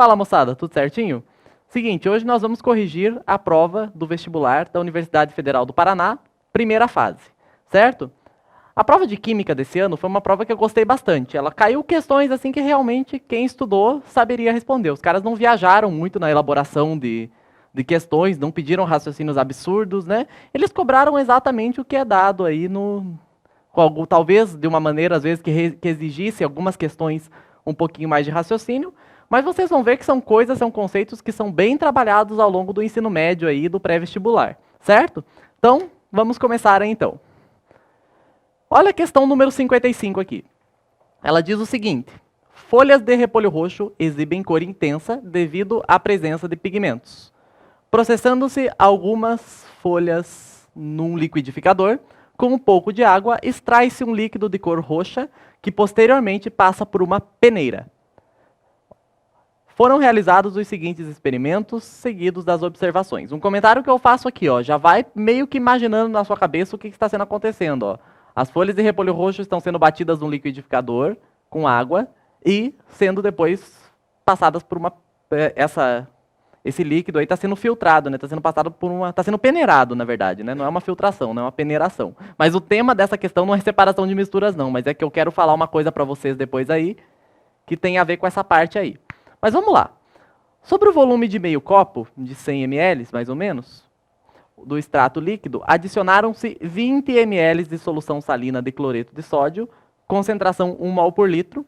Fala, moçada, tudo certinho? Seguinte, hoje nós vamos corrigir a prova do vestibular da Universidade Federal do Paraná, primeira fase, certo? A prova de Química desse ano foi uma prova que eu gostei bastante. Ela caiu questões assim que realmente quem estudou saberia responder. Os caras não viajaram muito na elaboração de questões, não pediram raciocínios absurdos, né? Eles cobraram exatamente o que é dado aí talvez de uma maneira, às vezes, que exigisse algumas questões um pouquinho mais de raciocínio, mas vocês vão ver que são conceitos que são bem trabalhados ao longo do ensino médio aí, do pré-vestibular, certo? Então, vamos começar aí, então. Olha a questão número 55 aqui. Ela diz o seguinte: folhas de repolho roxo exibem cor intensa devido à presença de pigmentos. Processando-se algumas folhas num liquidificador, com um pouco de água, extrai-se um líquido de cor roxa que posteriormente passa por uma peneira. Foram realizados os seguintes experimentos, seguidos das observações. Um comentário que eu faço aqui, ó, já vai meio que imaginando na sua cabeça o que está sendo acontecendo. Ó. As folhas de repolho roxo estão sendo batidas num liquidificador com água e sendo depois passadas por uma... Esse líquido aí está sendo filtrado, né? Está sendo passado por uma... Está sendo peneirado, na verdade, né? Não é uma filtração, não é uma peneiração. Mas o tema dessa questão não é separação de misturas, não. Mas é que eu quero falar uma coisa para vocês depois aí, que tem a ver com essa parte aí. Mas vamos lá. Sobre o volume de meio copo, de 100 ml, mais ou menos, do extrato líquido, adicionaram-se 20 ml de solução salina de cloreto de sódio, concentração 1 mol por litro,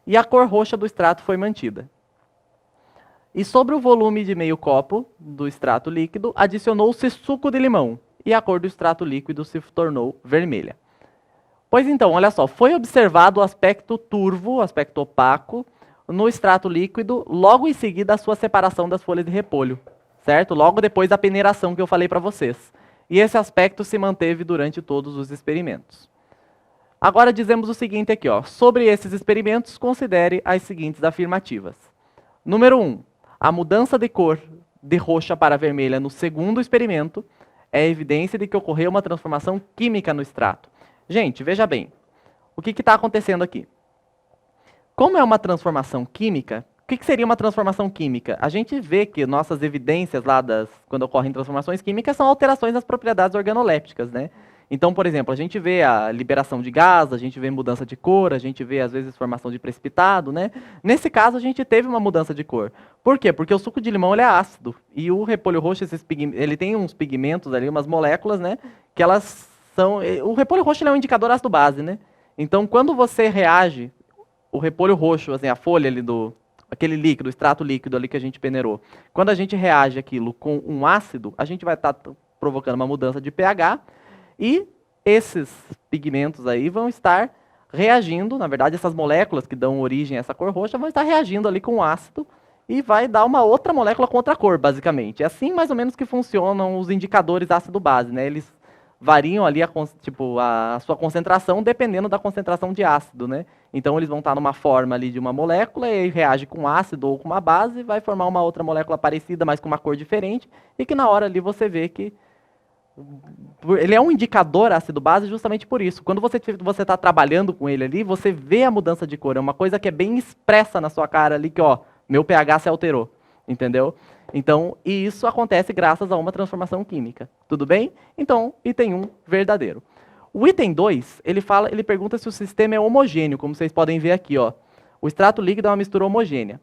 e a cor roxa do extrato foi mantida. E sobre o volume de meio copo do extrato líquido, adicionou-se suco de limão, e a cor do extrato líquido se tornou vermelha. Pois então, olha só, foi observado o aspecto turvo, o aspecto opaco, no extrato líquido, logo em seguida a sua separação das folhas de repolho, certo? Logo depois da peneiração que eu falei para vocês. E esse aspecto se manteve durante todos os experimentos. Agora dizemos o seguinte aqui, ó, sobre esses experimentos, considere as seguintes afirmativas. Número 1. A mudança de cor de roxa para vermelha no segundo experimento é evidência de que ocorreu uma transformação química no extrato. Gente, veja bem, o que está acontecendo aqui? Como é uma transformação química, o que seria uma transformação química? A gente vê que nossas evidências lá quando ocorrem transformações químicas são alterações nas propriedades organolépticas, né? Então, por exemplo, a gente vê a liberação de gás, a gente vê mudança de cor, a gente vê, às vezes, formação de precipitado, né? Nesse caso, a gente teve uma mudança de cor. Por quê? Porque o suco de limão ele é ácido. E o repolho roxo, ele tem uns pigmentos ali, umas moléculas, né? Que elas são... O repolho roxo ele é um indicador ácido-base, né? Então, quando você reage, o repolho roxo, assim, a folha ali aquele líquido, o extrato líquido ali que a gente peneirou, quando a gente reage aquilo com um ácido, a gente vai estar provocando uma mudança de pH, e esses pigmentos aí vão estar reagindo, na verdade, essas moléculas que dão origem a essa cor roxa vão estar reagindo ali com o ácido e vai dar uma outra molécula com outra cor, basicamente. É assim mais ou menos que funcionam os indicadores ácido-base, né? Eles variam ali a sua concentração dependendo da concentração de ácido, né? Então eles vão estar numa forma ali de uma molécula e reage com ácido ou com uma base, vai formar uma outra molécula parecida, mas com uma cor diferente, e que na hora ali você vê que ele é um indicador ácido-base justamente por isso. Quando você está trabalhando com ele ali, você vê a mudança de cor. É uma coisa que é bem expressa na sua cara ali, que ó, meu pH se alterou, entendeu? Então, e isso acontece graças a uma transformação química. Tudo bem? Então, item 1, verdadeiro. O item 2, ele pergunta se o sistema é homogêneo, como vocês podem ver aqui, ó. O extrato líquido é uma mistura homogênea.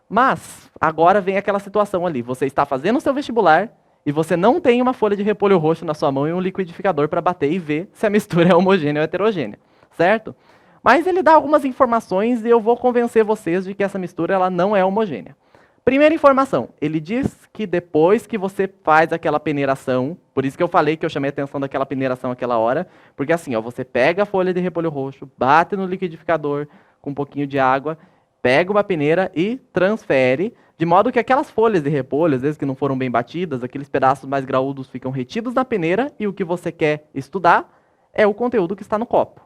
Mas, agora vem aquela situação ali. Você está fazendo o seu vestibular e você não tem uma folha de repolho roxo na sua mão e um liquidificador para bater e ver se a mistura é homogênea ou heterogênea, certo? Mas ele dá algumas informações e eu vou convencer vocês de que essa mistura ela não é homogênea. Primeira informação, ele diz que depois que você faz aquela peneiração, por isso que eu falei que eu chamei a atenção daquela peneiração aquela hora, porque assim, ó, você pega a folha de repolho roxo, bate no liquidificador com um pouquinho de água, pega uma peneira e transfere, de modo que aquelas folhas de repolho, às vezes que não foram bem batidas, aqueles pedaços mais graúdos ficam retidos na peneira e o que você quer estudar é o conteúdo que está no copo.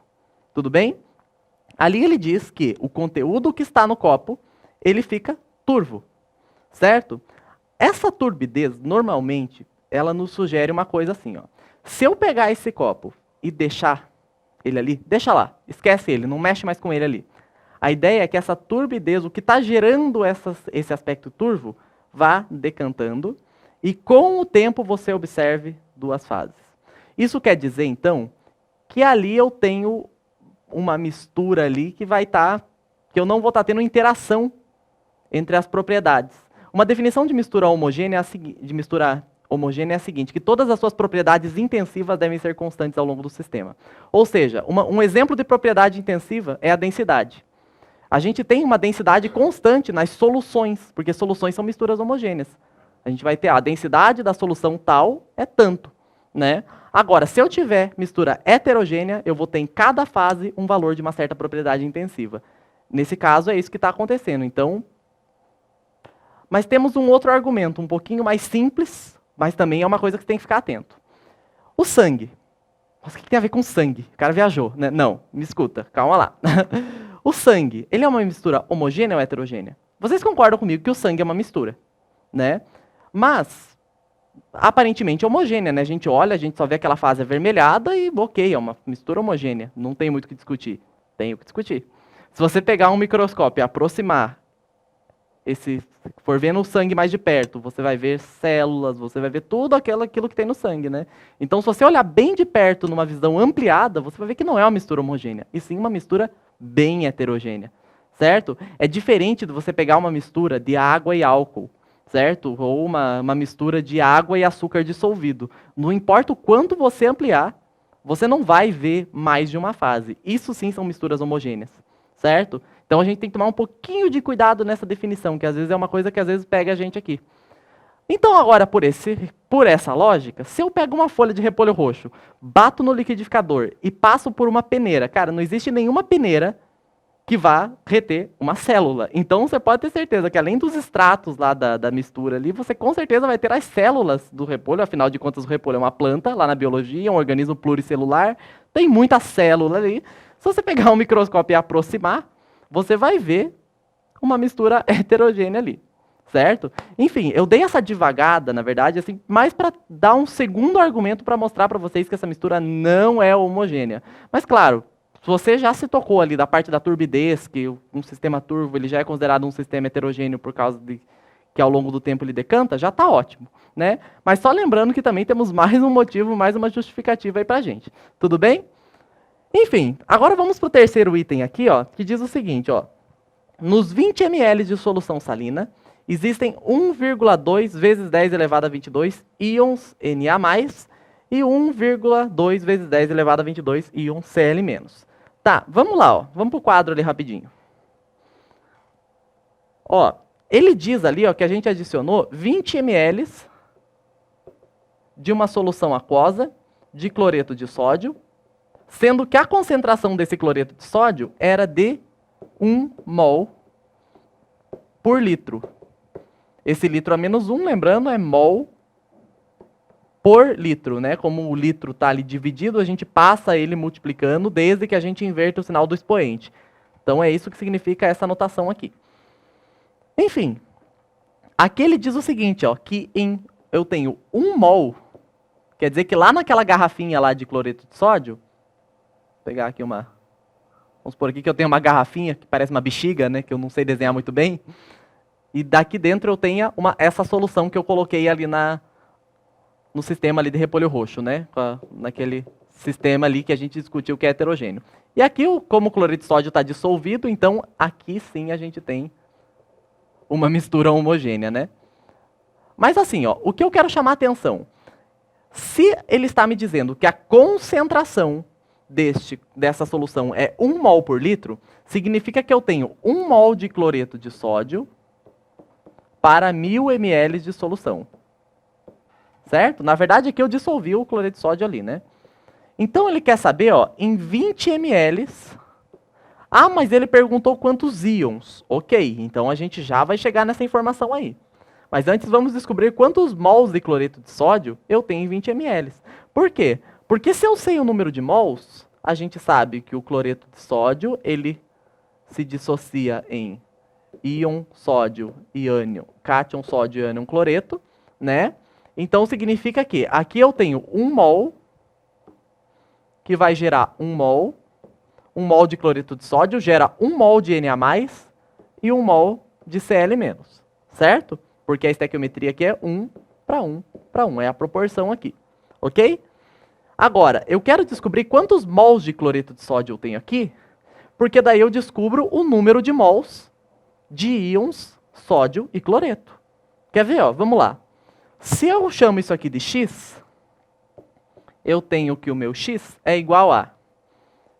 Tudo bem? Ali ele diz que o conteúdo que está no copo, ele fica turvo, certo? Essa turbidez, normalmente, ela nos sugere uma coisa assim, ó. Se eu pegar esse copo e deixar ele ali, deixa lá, esquece ele, não mexe mais com ele ali. A ideia é que essa turbidez, o que está gerando esse aspecto turvo, vá decantando e com o tempo você observe duas fases. Isso quer dizer, então, que ali eu tenho uma mistura ali que vai estar, que eu não vou estar tendo interação entre as propriedades. Uma definição de mistura homogênea é a seguinte, que todas as suas propriedades intensivas devem ser constantes ao longo do sistema. Ou seja, um exemplo de propriedade intensiva é a densidade. A gente tem uma densidade constante nas soluções, porque soluções são misturas homogêneas. A gente vai ter a densidade da solução tal é tanto, né? Agora, se eu tiver mistura heterogênea, eu vou ter em cada fase um valor de uma certa propriedade intensiva. Nesse caso, é isso que está acontecendo. Então, mas temos um outro argumento, um pouquinho mais simples, mas também é uma coisa que você tem que ficar atento. O sangue. Nossa, o que tem a ver com sangue? O cara viajou, né? Não, me escuta, calma lá. O sangue, ele é uma mistura homogênea ou heterogênea? Vocês concordam comigo que o sangue é uma mistura, né? Mas, aparentemente homogênea, né? A gente olha, a gente só vê aquela fase avermelhada e, ok, é uma mistura homogênea. Não tem muito o que discutir. Tem o que discutir. Se você pegar um microscópio e aproximar, for vendo o sangue mais de perto, você vai ver células, você vai ver tudo aquilo que tem no sangue, né? Então, se você olhar bem de perto, numa visão ampliada, você vai ver que não é uma mistura homogênea, e sim uma mistura bem heterogênea, certo? É diferente de você pegar uma mistura de água e álcool, certo? Ou uma mistura de água e açúcar dissolvido. Não importa o quanto você ampliar, você não vai ver mais de uma fase. Isso sim são misturas homogêneas, certo? Então a gente tem que tomar um pouquinho de cuidado nessa definição, que às vezes é uma coisa que às vezes pega a gente aqui. Então agora, por essa lógica, se eu pego uma folha de repolho roxo, bato no liquidificador e passo por uma peneira, cara, não existe nenhuma peneira que vá reter uma célula. Então você pode ter certeza que além dos extratos lá da mistura ali, você com certeza vai ter as células do repolho, afinal de contas o repolho é uma planta, lá na biologia, um organismo pluricelular, tem muita célula ali. Se você pegar um microscópio e aproximar, você vai ver uma mistura heterogênea ali, certo? Enfim, eu dei essa divagada, na verdade, assim, mais para dar um segundo argumento para mostrar para vocês que essa mistura não é homogênea. Mas claro, se você já se tocou ali da parte da turbidez, que um sistema turvo ele já é considerado um sistema heterogêneo por causa de que ao longo do tempo ele decanta, já está ótimo, né? Mas só lembrando que também temos mais um motivo, mais uma justificativa aí para a gente. Tudo bem? Enfim, agora vamos para o terceiro item aqui, ó, que diz o seguinte, ó. Nos 20 ml de solução salina, existem 1,2 vezes 10 elevado a 22 íons Na+, e 1,2 vezes 10 elevado a 22 íons Cl-. Tá, vamos lá, ó, vamos para o quadro ali rapidinho. Ó, ele diz ali ó, que a gente adicionou 20 ml de uma solução aquosa de cloreto de sódio, sendo que a concentração desse cloreto de sódio era de 1 mol por litro. Esse litro a menos 1, lembrando, é mol por litro, né? Como o litro está ali dividido, a gente passa ele multiplicando desde que a gente inverta o sinal do expoente. Então é isso que significa essa notação aqui. Enfim, aqui ele diz o seguinte, ó, que eu tenho 1 mol, quer dizer que lá naquela garrafinha lá de cloreto de sódio, vou pegar aqui vamos por aqui que eu tenho uma garrafinha que parece uma bexiga, né, que eu não sei desenhar muito bem, e daqui dentro eu tenho essa solução que eu coloquei ali no sistema ali de repolho roxo, né, naquele sistema ali que a gente discutiu que é heterogêneo. E aqui, como o cloreto de sódio está dissolvido, então aqui sim a gente tem uma mistura homogênea, né? Mas assim, ó, o que eu quero chamar a atenção, se ele está me dizendo que a concentração dessa solução é 1 mol por litro, significa que eu tenho 1 mol de cloreto de sódio para 1000 ml de solução. Certo? Na verdade, aqui eu dissolvi o cloreto de sódio ali, né? Então ele quer saber, ó, em 20 ml... Ah, mas ele perguntou quantos íons. Ok, então a gente já vai chegar nessa informação aí. Mas antes vamos descobrir quantos mols de cloreto de sódio eu tenho em 20 ml. Por quê? Porque se eu sei o número de mols, a gente sabe que o cloreto de sódio, ele se dissocia em íon sódio e ânion, cátion sódio e ânion cloreto, né? Então significa que aqui eu tenho 1 mol, que vai gerar 1 mol, 1 mol de cloreto de sódio gera 1 mol de Na+, e 1 mol de Cl-, certo? Porque a estequiometria aqui é 1 para 1 para 1, é a proporção aqui, ok? Agora, eu quero descobrir quantos mols de cloreto de sódio eu tenho aqui, porque daí eu descubro o número de mols de íons sódio e cloreto. Quer ver? Ó? Vamos lá. Se eu chamo isso aqui de X, eu tenho que o meu X é igual a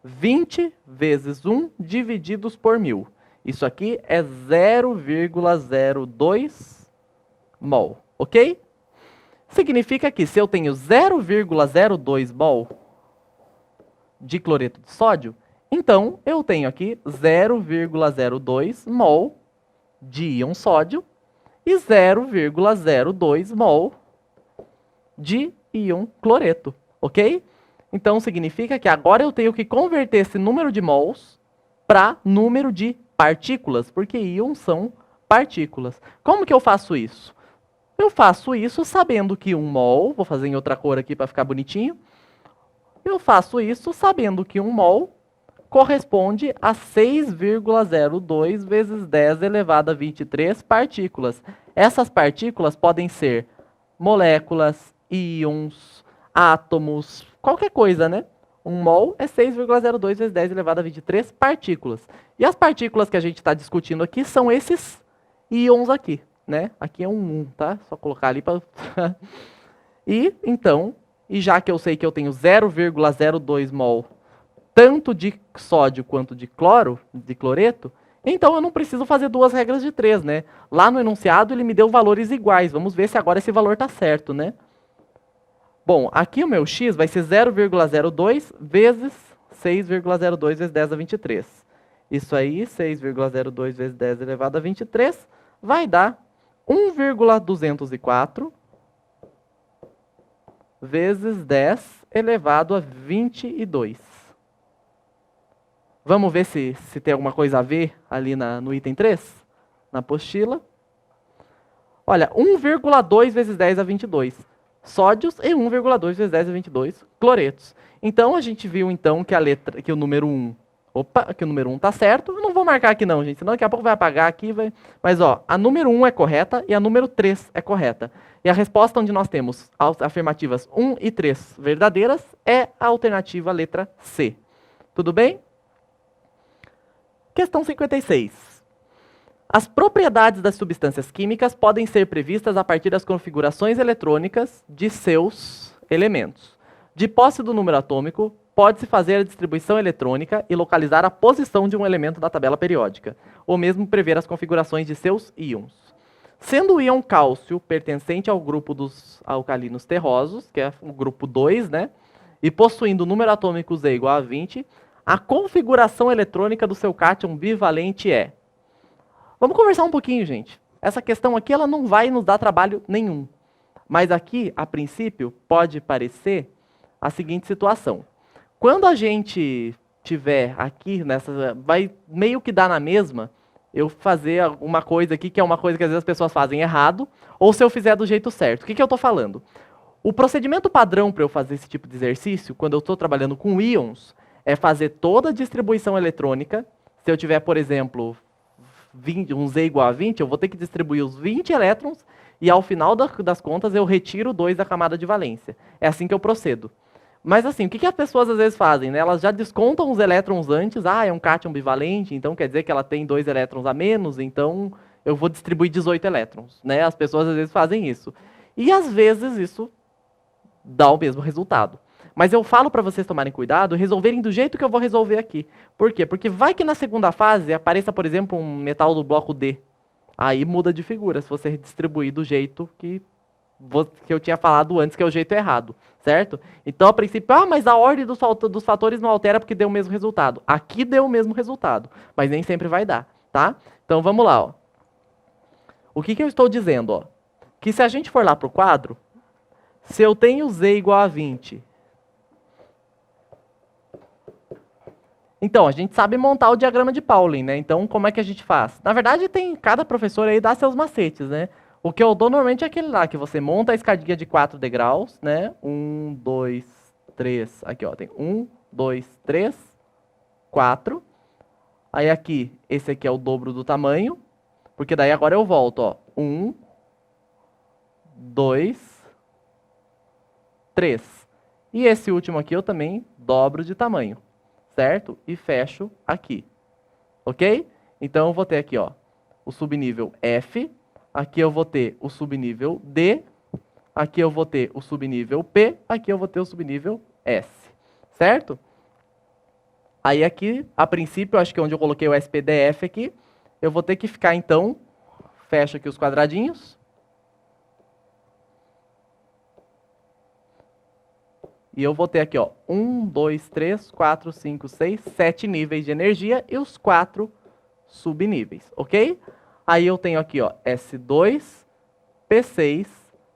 20 vezes 1 divididos por 1000. Isso aqui é 0,02 mol, ok? Significa que se eu tenho 0,02 mol de cloreto de sódio, então eu tenho aqui 0,02 mol de íon sódio e 0,02 mol de íon cloreto, ok? Então significa que agora eu tenho que converter esse número de mols para número de partículas, porque íons são partículas. Como que eu faço isso? Eu faço isso sabendo que 1 mol, vou fazer em outra cor aqui para ficar bonitinho, eu faço isso sabendo que 1 mol corresponde a 6,02 vezes 10 elevado a 23 partículas. Essas partículas podem ser moléculas, íons, átomos, qualquer coisa, né? 1 mol é 6,02 vezes 10 elevado a 23 partículas. E as partículas que a gente está discutindo aqui são esses íons aqui, né? Aqui é um 1, tá? Só colocar ali para... E já que eu sei que eu tenho 0,02 mol tanto de sódio quanto de cloreto, então eu não preciso fazer duas regras de 3, né? Lá no enunciado ele me deu valores iguais. Vamos ver se agora esse valor está certo, né? Bom, aqui o meu x vai ser 0,02 vezes 6,02 vezes 10 a 23. Isso aí, 6,02 vezes 10 elevado a 23, vai dar 1,204 vezes 10 elevado a 22. Vamos ver se tem alguma coisa a ver ali no item 3, na apostila. Olha, 1,2 vezes 10 a 22. Sódios e 1,2 vezes 10 a 22 cloretos. Então, a gente viu então que o número 1... Opa, que o número 1 está certo. Eu não vou marcar aqui não, gente, senão daqui a pouco vai apagar aqui. Mas, ó, a número 1 é correta e a número 3 é correta. E a resposta onde nós temos as afirmativas 1 e 3 verdadeiras é a alternativa letra C. Tudo bem? Questão 56. As propriedades das substâncias químicas podem ser previstas a partir das configurações eletrônicas de seus elementos. De posse do número atômico, pode-se fazer a distribuição eletrônica e localizar a posição de um elemento da tabela periódica, ou mesmo prever as configurações de seus íons. Sendo o íon cálcio pertencente ao grupo dos alcalinos terrosos, que é o grupo 2, né, e possuindo o número atômico Z igual a 20, a configuração eletrônica do seu cátion bivalente é... Vamos conversar um pouquinho, gente. Essa questão aqui ela não vai nos dar trabalho nenhum. Mas aqui, a princípio, pode parecer a seguinte situação. Quando a gente tiver aqui, vai meio que dar na mesma eu fazer alguma coisa aqui, que é uma coisa que às vezes as pessoas fazem errado, ou se eu fizer do jeito certo. O que eu estou falando? O procedimento padrão para eu fazer esse tipo de exercício, quando eu estou trabalhando com íons, é fazer toda a distribuição eletrônica. Se eu tiver, por exemplo, um Z igual a 20, eu vou ter que distribuir os 20 elétrons e ao final das contas eu retiro 2 da camada de valência. É assim que eu procedo. Mas assim, o que as pessoas às vezes fazem? Né? Elas já descontam os elétrons antes. Ah, é um cátion bivalente, então quer dizer que ela tem 2 elétrons a menos, então eu vou distribuir 18 elétrons. Né? As pessoas às vezes fazem isso. E às vezes isso dá o mesmo resultado. Mas eu falo para vocês tomarem cuidado, resolverem do jeito que eu vou resolver aqui. Por quê? Porque vai que na segunda fase apareça, por exemplo, um metal do bloco D. Aí muda de figura, se você distribuir do jeito que eu tinha falado antes, que é o jeito errado, certo? Então, a princípio, mas a ordem dos fatores não altera porque deu o mesmo resultado. Aqui deu o mesmo resultado, mas nem sempre vai dar, tá? Então, vamos lá, ó. O que eu estou dizendo, ó? Que se a gente for lá para o quadro, se eu tenho Z igual a 20... Então, a gente sabe montar o diagrama de Pauling, né? Então, como é que a gente faz? Na verdade, cada professor aí dá seus macetes, né? O que eu dou normalmente é aquele lá, que você monta a escadinha de 4 degraus, né? 1, 2, 3, aqui ó, tem 1, 2, 3, 4. Aí aqui, esse aqui é o dobro do tamanho, porque daí agora eu volto, ó. 1, 2, 3. E esse último aqui eu também dobro de tamanho, certo? E fecho aqui, ok? Então eu vou ter aqui, ó, o subnível F, aqui eu vou ter o subnível D, aqui eu vou ter o subnível P, aqui eu vou ter o subnível S, certo? Aí aqui, a princípio, acho que é onde eu coloquei o SPDF aqui, eu vou ter que ficar, então, fecho aqui os quadradinhos. E eu vou ter aqui, ó, 1, 2, 3, 4, 5, 6, 7 níveis de energia e os 4 subníveis, ok? Aí eu tenho aqui, ó, S2, P6,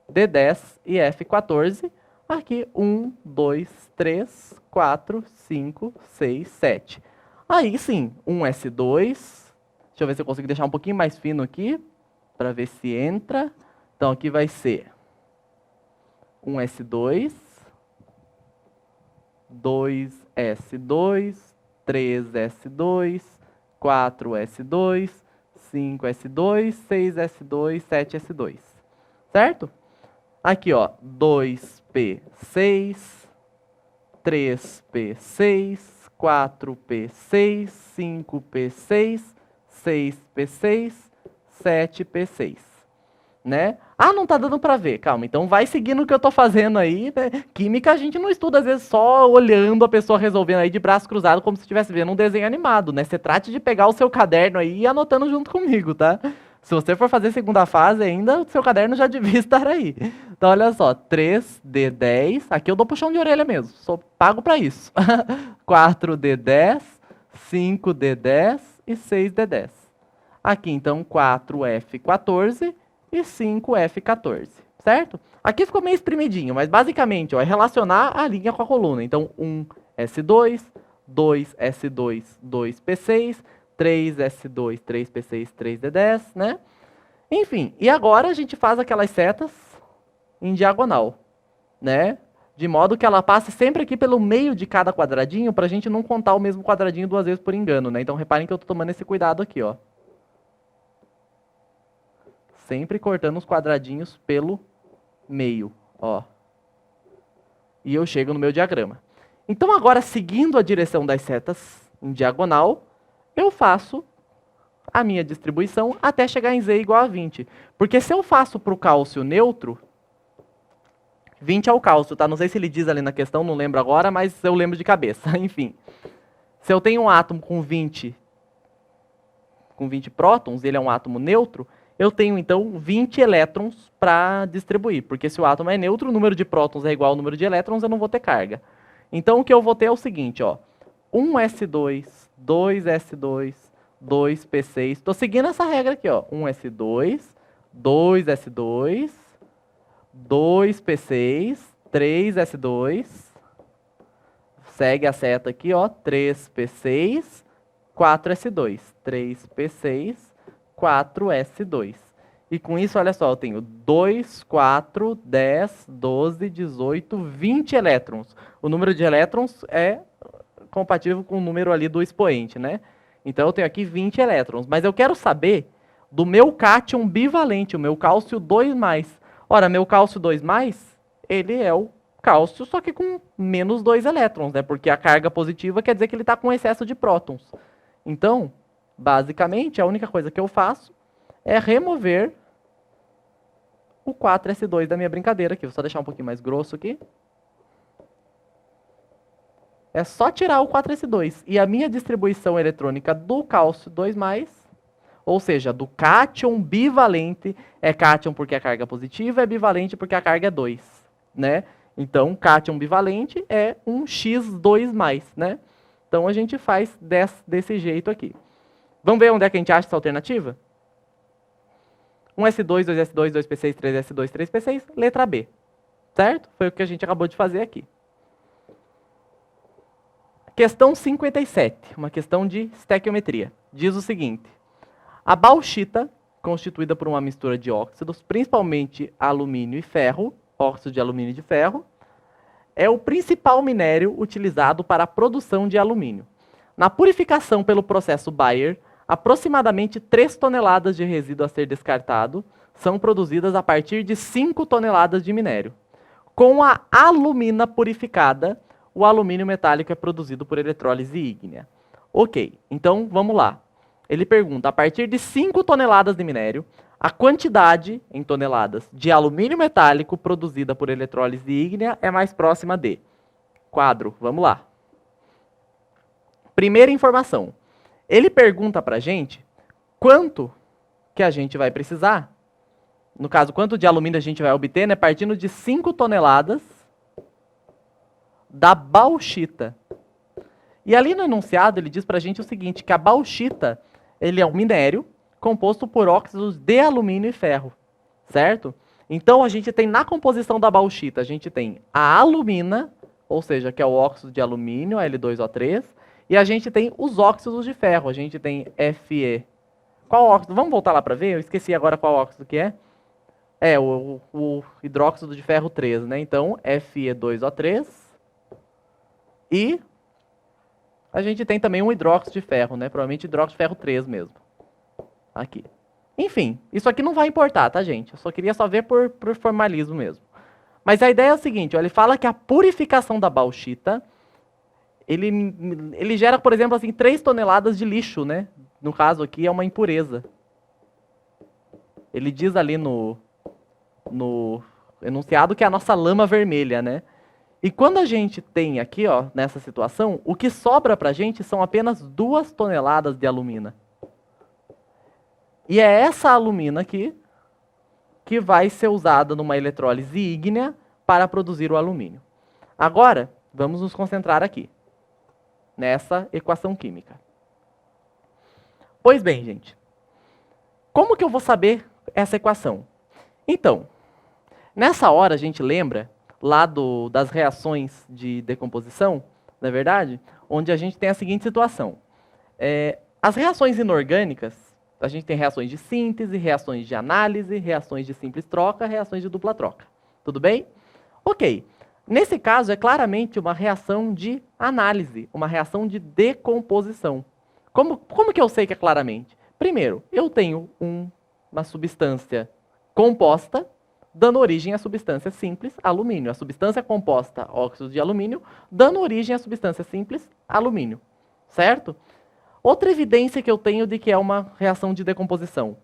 D10 e F14. Aqui, 1, 2, 3, 4, 5, 6, 7. Aí sim, um S2. Deixa eu ver se eu consigo deixar um pouquinho mais fino aqui, para ver se entra. Então, aqui vai ser um S2, 2S2, 3S2, 4S2, 5S2, 6S2, 7S2. Certo? Aqui, ó, 2P6, 3P6, 4P6, 5P6, 6P6, 7P6, né? Ah, não tá dando pra ver, calma, então vai seguindo o que eu tô fazendo aí, né? Química a gente não estuda, às vezes, só olhando a pessoa resolvendo aí de braço cruzado, como se estivesse vendo um desenho animado, né? Você trate de pegar o seu caderno aí e ir anotando junto comigo, tá? Se você for fazer segunda fase ainda, o seu caderno já devia estar aí. Então, olha só, 3D10, aqui eu dou puxão de orelha mesmo, sou pago pra isso. 4D10, 5D10 e 6D10. Aqui, então, 4F14 e 5F14, certo? Aqui ficou meio espremidinho, mas basicamente, ó, é relacionar a linha com a coluna. Então, 1S2, 2S2, 2P6, 3S2, 3P6, 3D10, né? Enfim, e agora a gente faz aquelas setas em diagonal, né? De modo que ela passe sempre aqui pelo meio de cada quadradinho, para a gente não contar o mesmo quadradinho duas vezes por engano, né? Então, reparem que eu estou tomando esse cuidado aqui, ó. Sempre cortando os quadradinhos pelo meio, ó. E eu chego no meu diagrama. Então, agora, seguindo a direção das setas em diagonal, eu faço a minha distribuição até chegar em Z igual a 20. Porque se eu faço para o cálcio neutro, 20 é o cálcio, tá? Não sei se ele diz ali na questão, não lembro agora, mas eu lembro de cabeça. Enfim, se eu tenho um átomo com 20 prótons, ele é um átomo neutro, eu tenho, então, 20 elétrons para distribuir. Porque se o átomo é neutro, o número de prótons é igual ao número de elétrons, eu não vou ter carga. Então, o que eu vou ter é o seguinte, ó. 1S2, 2S2, 2P6. Estou seguindo essa regra aqui, ó. 1S2, 2S2, 2P6, 3S2. Segue a seta aqui, ó. 3P6, 4S2. 3P6, 4S2. E com isso, olha só, eu tenho 2, 4, 10, 12, 18, 20 elétrons. O número de elétrons é compatível com o número ali do expoente, né? Então eu tenho aqui 20 elétrons. Mas eu quero saber do meu cátion bivalente, o meu cálcio 2+. Ora, meu cálcio 2+, ele é o cálcio, só que com menos 2 elétrons, né? Porque a carga positiva quer dizer que ele está com excesso de prótons. Então, basicamente, a única coisa que eu faço é remover o 4S2 da minha brincadeira aqui. Vou só deixar um pouquinho mais grosso aqui. É só tirar o 4S2. E a minha distribuição eletrônica do cálcio 2+, ou seja, do cátion bivalente, é cátion porque a carga é positiva, é bivalente porque a carga é 2, né? Então, cátion bivalente é um X2+, né? Então, a gente faz desse jeito aqui. Vamos ver onde é que a gente acha essa alternativa? 1S2, 2S2, 2P6, 3S2, 3P6, letra B. Certo? Foi o que a gente acabou de fazer aqui. Questão 57, uma questão de estequiometria. Diz o seguinte: a bauxita, constituída por uma mistura de óxidos, principalmente alumínio e ferro, óxido de alumínio e de ferro, é o principal minério utilizado para a produção de alumínio. Na purificação pelo processo Bayer, aproximadamente 3 toneladas de resíduo a ser descartado são produzidas a partir de 5 toneladas de minério. Com a alumina purificada, o alumínio metálico é produzido por eletrólise ígnea. Ok, então vamos lá. Ele pergunta, a partir de 5 toneladas de minério, a quantidade, em toneladas, de alumínio metálico produzida por eletrólise ígnea é mais próxima de... Quadro, vamos lá. Primeira informação. Ele pergunta para a gente quanto que a gente vai precisar. No caso, quanto de alumínio a gente vai obter, né? Partindo de 5 toneladas da bauxita. E ali no enunciado ele diz para a gente o seguinte, que a bauxita ele é um minério composto por óxidos de alumínio e ferro, certo? Então a gente tem na composição da bauxita, a gente tem a alumina, ou seja, que é o óxido de alumínio, Al2O3, e a gente tem os óxidos de ferro, a gente tem Fe. Qual óxido? Vamos voltar lá para ver? Eu esqueci agora qual óxido que é. É, o hidróxido de ferro 3, né? Então, Fe2O3. E a gente tem também um hidróxido de ferro, né? Provavelmente hidróxido de ferro 3 mesmo. Aqui. Enfim, isso aqui não vai importar, tá, gente? Eu só queria ver por formalismo mesmo. Mas a ideia é o seguinte, ó, ele fala que a purificação da bauxita, ele gera, por exemplo, assim, 3 toneladas de lixo, né? No caso aqui é uma impureza. Ele diz ali no enunciado que é a nossa lama vermelha, né? E quando a gente tem aqui, ó, nessa situação, o que sobra pra gente são apenas 2 toneladas de alumina. E é essa alumina aqui que vai ser usada numa eletrólise ígnea para produzir o alumínio. Agora, vamos nos concentrar aqui, nessa equação química. Pois bem, gente, como que eu vou saber essa equação? Então, nessa hora a gente lembra lá das reações de decomposição, não é verdade? Onde a gente tem a seguinte situação. As reações inorgânicas, a gente tem reações de síntese, reações de análise, reações de simples troca, reações de dupla troca. Tudo bem? Ok. Nesse caso, é claramente uma reação de análise, uma reação de decomposição. Como que eu sei que é claramente? Primeiro, eu tenho uma substância composta, dando origem à substância simples, alumínio. A substância composta, óxido de alumínio, dando origem à substância simples, alumínio. Certo? Outra evidência que eu tenho de que é uma reação de decomposição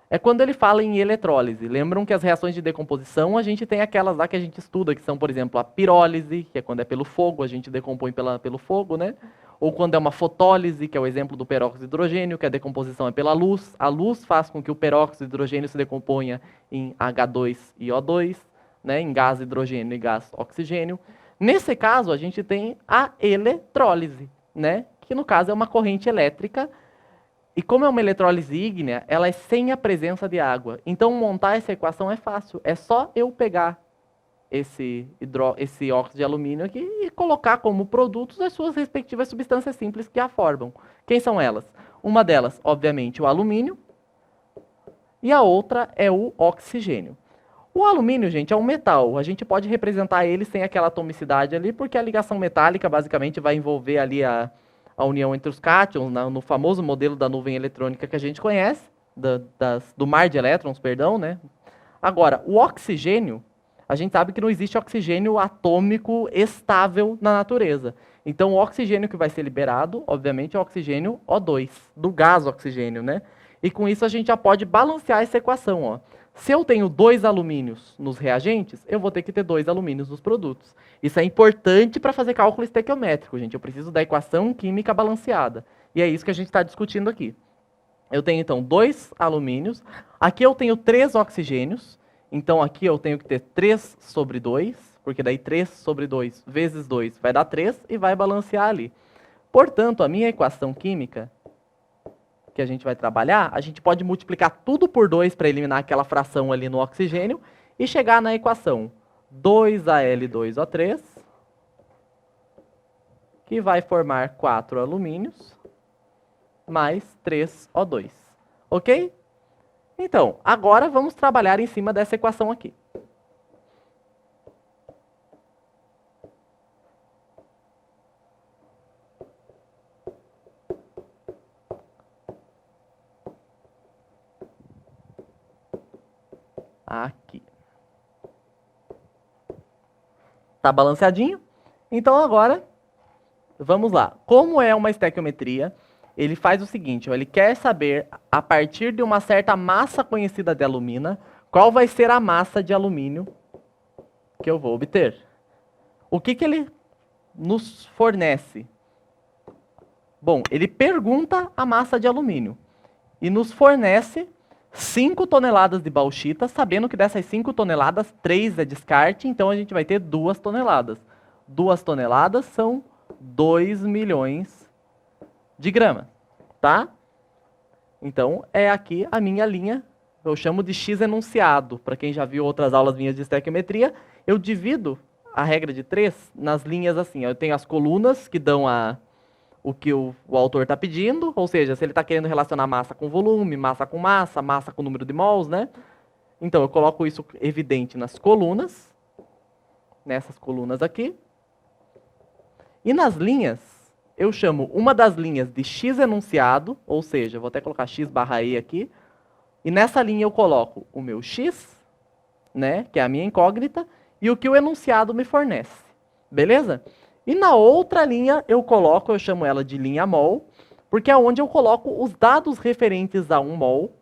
é quando ele fala em eletrólise. Lembram que as reações de decomposição, a gente tem aquelas lá que a gente estuda, que são, por exemplo, a pirólise, que é quando é pelo fogo, a gente decompõe pelo fogo, né? Ou quando é uma fotólise, que é o exemplo do peróxido de hidrogênio, que a decomposição é pela luz. A luz faz com que o peróxido de hidrogênio se decomponha em H2 e O2, né? Em gás hidrogênio e gás oxigênio. Nesse caso, a gente tem a eletrólise, né? Que no caso é uma corrente elétrica, e como é uma eletrólise ígnea, ela é sem a presença de água. Então montar essa equação é fácil, é só eu pegar esse óxido de alumínio aqui e colocar como produtos as suas respectivas substâncias simples que a formam. Quem são elas? Uma delas, obviamente, o alumínio, e a outra é o oxigênio. O alumínio, gente, é um metal. A gente pode representar ele sem aquela atomicidade ali, porque a ligação metálica basicamente vai envolver ali a união entre os cátions, no famoso modelo da nuvem eletrônica que a gente conhece, do mar de elétrons, perdão, né? Agora, o oxigênio, a gente sabe que não existe oxigênio atômico estável na natureza. Então, o oxigênio que vai ser liberado, obviamente, é o oxigênio O2, do gás oxigênio, né? E com isso a gente já pode balancear essa equação, ó. Se eu tenho 2 alumínios nos reagentes, eu vou ter que ter 2 alumínios nos produtos. Isso é importante para fazer cálculo estequiométrico, gente. Eu preciso da equação química balanceada. E é isso que a gente está discutindo aqui. Eu tenho, então, 2 alumínios. Aqui eu tenho 3 oxigênios. Então, aqui eu tenho que ter 3 sobre 2, porque daí 3 sobre 2 vezes 2 vai dar 3 e vai balancear ali. Portanto, a minha equação química que a gente vai trabalhar, a gente pode multiplicar tudo por 2 para eliminar aquela fração ali no oxigênio e chegar na equação 2Al2O3, que vai formar 4 alumínios mais 3O2. Ok? Então, agora vamos trabalhar em cima dessa equação aqui. aqui. Tá balanceadinho? Então agora, vamos lá. Como é uma estequiometria, ele faz o seguinte, ó, ele quer saber, a partir de uma certa massa conhecida de alumina, qual vai ser a massa de alumínio que eu vou obter. O que ele nos fornece? Bom, ele pergunta a massa de alumínio e nos fornece 5 toneladas de bauxita, sabendo que dessas 5 toneladas, 3 é descarte, então a gente vai ter 2 toneladas. 2 toneladas são 2 milhões de gramas, tá? Então, é aqui a minha linha, eu chamo de X enunciado. Para quem já viu outras aulas minhas de estequiometria, eu divido a regra de 3 nas linhas assim. Eu tenho as colunas que dão o que o autor está pedindo, ou seja, se ele está querendo relacionar massa com volume, massa com número de mols, né? Então, eu coloco isso evidente nas colunas, nessas colunas aqui. E nas linhas, eu chamo uma das linhas de X enunciado, ou seja, vou até colocar X barra E aqui, e nessa linha eu coloco o meu X, né, que é a minha incógnita, e o que o enunciado me fornece, beleza? E na outra linha eu chamo ela de linha mol, porque é onde eu coloco os dados referentes a um mol,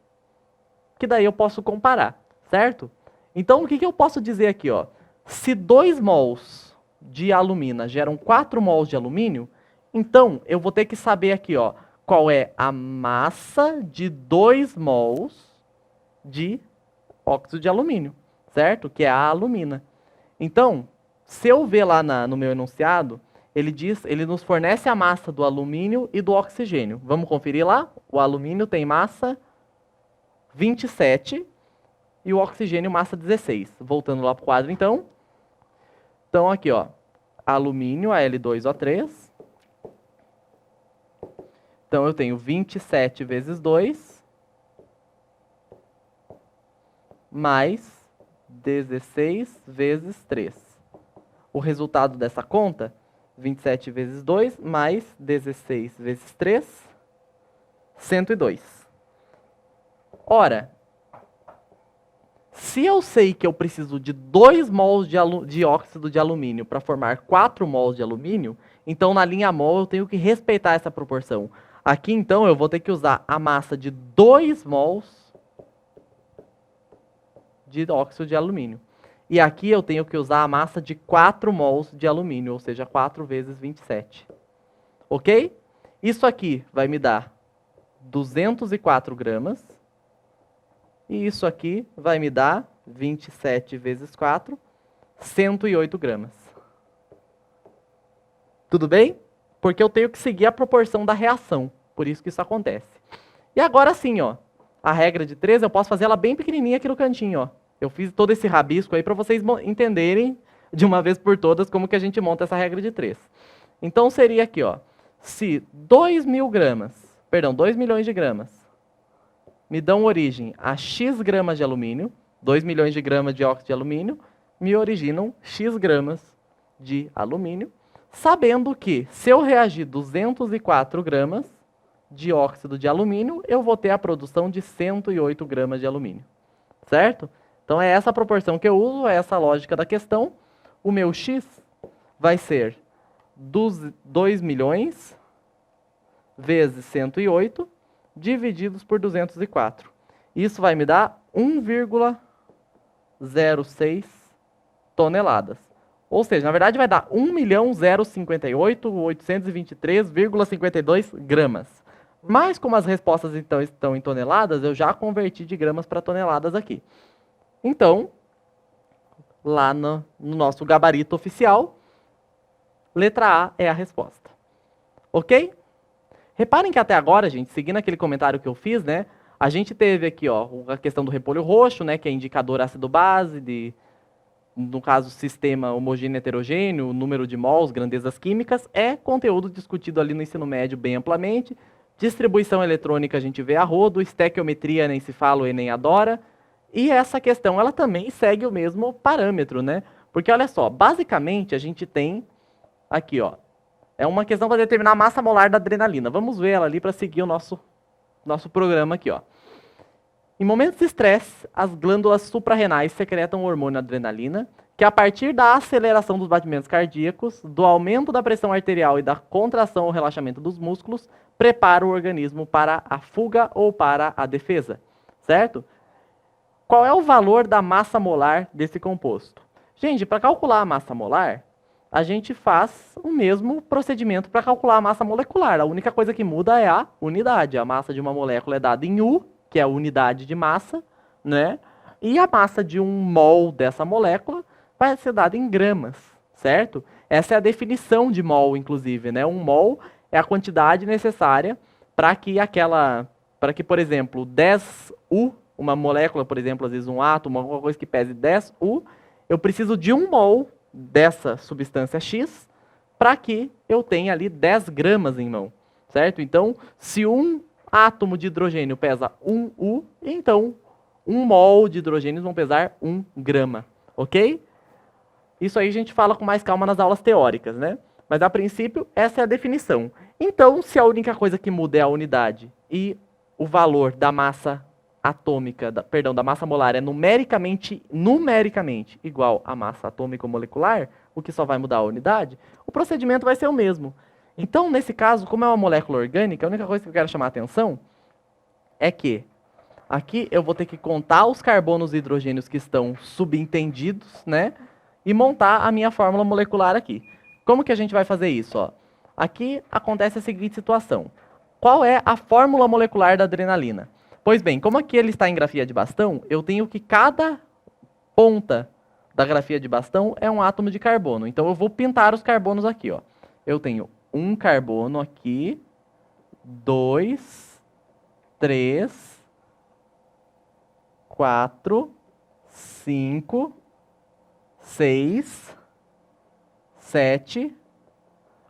que daí eu posso comparar, certo? Então o que eu posso dizer aqui, ó? Se 2 mols de alumina geram 4 mols de alumínio, então eu vou ter que saber aqui, ó, qual é a massa de 2 mols de óxido de alumínio, certo? Que é a alumina. Então, se eu ver lá no meu enunciado, ele nos fornece a massa do alumínio e do oxigênio. Vamos conferir lá? O alumínio tem massa 27 e o oxigênio massa 16. Voltando lá para o quadro, então. Então, aqui, ó, alumínio, Al2O3. Então, eu tenho 27 vezes 2, mais 16 vezes 3. O resultado dessa conta, 27 vezes 2, mais 16 vezes 3, 102. Ora, se eu sei que eu preciso de 2 mols de óxido de alumínio para formar 4 mols de alumínio, então na linha mol eu tenho que respeitar essa proporção. Aqui, então, eu vou ter que usar a massa de 2 mols de óxido de alumínio. E aqui eu tenho que usar a massa de 4 mols de alumínio, ou seja, 4 vezes 27. Ok? Isso aqui vai me dar 204 gramas. E isso aqui vai me dar 27 vezes 4, 108 gramas. Tudo bem? Porque eu tenho que seguir a proporção da reação. Por isso que isso acontece. E agora sim, ó, a regra de 3, eu posso fazer ela bem pequenininha aqui no cantinho, ó. Eu fiz todo esse rabisco aí para vocês entenderem de uma vez por todas como que a gente monta essa regra de 3. Então seria aqui, ó, se 2 milhões de gramas me dão origem a X gramas de alumínio, 2 milhões de gramas de óxido de alumínio me originam X gramas de alumínio, sabendo que se eu reagir 204 gramas de óxido de alumínio, eu vou ter a produção de 108 gramas de alumínio, certo? Então, é essa a proporção que eu uso, é essa a lógica da questão. O meu X vai ser 2 milhões vezes 108 divididos por 204. Isso vai me dar 1,06 toneladas. Ou seja, na verdade vai dar 1.058.823,52 gramas. Mas como as respostas então estão em toneladas, eu já converti de gramas para toneladas aqui. Então, lá no nosso gabarito oficial, letra A é a resposta. Ok? Reparem que até agora, gente, seguindo aquele comentário que eu fiz, né, a gente teve aqui, ó, a questão do repolho roxo, né, que é indicador ácido-base, no caso, sistema homogêneo heterogêneo, número de mols, grandezas químicas, é conteúdo discutido ali no ensino médio bem amplamente. Distribuição eletrônica a gente vê a rodo, estequiometria nem se fala e nem adora. E essa questão, ela também segue o mesmo parâmetro, né? Porque, olha só, basicamente a gente tem aqui, ó, é uma questão para determinar a massa molar da adrenalina. Vamos ver ela ali para seguir o nosso programa aqui, ó. Em momentos de estresse, as glândulas suprarrenais secretam o hormônio adrenalina, que a partir da aceleração dos batimentos cardíacos, do aumento da pressão arterial e da contração ou relaxamento dos músculos, prepara o organismo para a fuga ou para a defesa, certo? Qual é o valor da massa molar desse composto? Gente, para calcular a massa molar, a gente faz o mesmo procedimento para calcular a massa molecular. A única coisa que muda é a unidade. A massa de uma molécula é dada em U, que é a unidade de massa, né? E a massa de um mol dessa molécula vai ser dada em gramas, certo? Essa é a definição de mol, inclusive, né? Um mol é a quantidade necessária para que, por exemplo, 10U, uma molécula, por exemplo, às vezes um átomo, alguma coisa que pese 10U, eu preciso de 1 mol dessa substância X para que eu tenha ali 10 gramas em mão, certo? Então, se um átomo de hidrogênio pesa 1U, então 1 mol de hidrogênios vão pesar 1 grama, ok? Isso aí a gente fala com mais calma nas aulas teóricas, né? Mas, a princípio, essa é a definição. Então, se a única coisa que muda é a unidade e o valor da massa atômica, da massa molar é numericamente igual à massa atômica ou molecular, o que só vai mudar a unidade, o procedimento vai ser o mesmo. Então, nesse caso, como é uma molécula orgânica, a única coisa que eu quero chamar a atenção é que aqui eu vou ter que contar os carbonos e hidrogênios que estão subentendidos, né? E montar a minha fórmula molecular aqui. Como que a gente vai fazer isso? Ó? Aqui acontece a seguinte situação. Qual é a fórmula molecular da adrenalina? Pois bem, como aqui ele está em grafia de bastão, eu tenho que cada ponta da grafia de bastão é um átomo de carbono. Então eu vou pintar os carbonos aqui. Ó. Eu tenho um carbono aqui, 2, 3, 4, 5, 6, 7,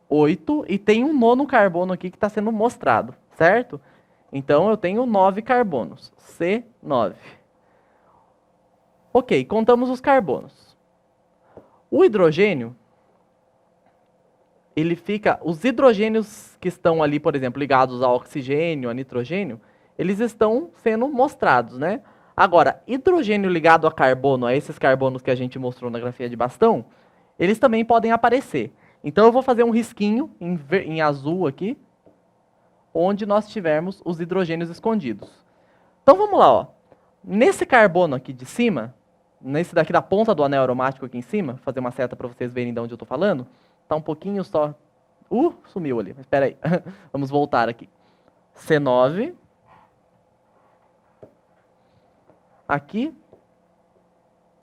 8 e tem um 9º carbono aqui que está sendo mostrado, certo? Então eu tenho 9 carbonos, C9. Ok, contamos os carbonos. O hidrogênio, os hidrogênios que estão ali, por exemplo, ligados ao oxigênio, a nitrogênio, eles estão sendo mostrados, né? Agora, hidrogênio ligado a carbono, a esses carbonos que a gente mostrou na grafia de bastão, eles também podem aparecer. Então eu vou fazer um risquinho em azul aqui, onde nós tivermos os hidrogênios escondidos. Então vamos lá, ó. Nesse carbono aqui de cima, nesse daqui da ponta do anel aromático aqui em cima, vou fazer uma seta para vocês verem de onde eu estou falando, tá um pouquinho só... sumiu ali, mas espera aí. Vamos voltar aqui. C9. Aqui,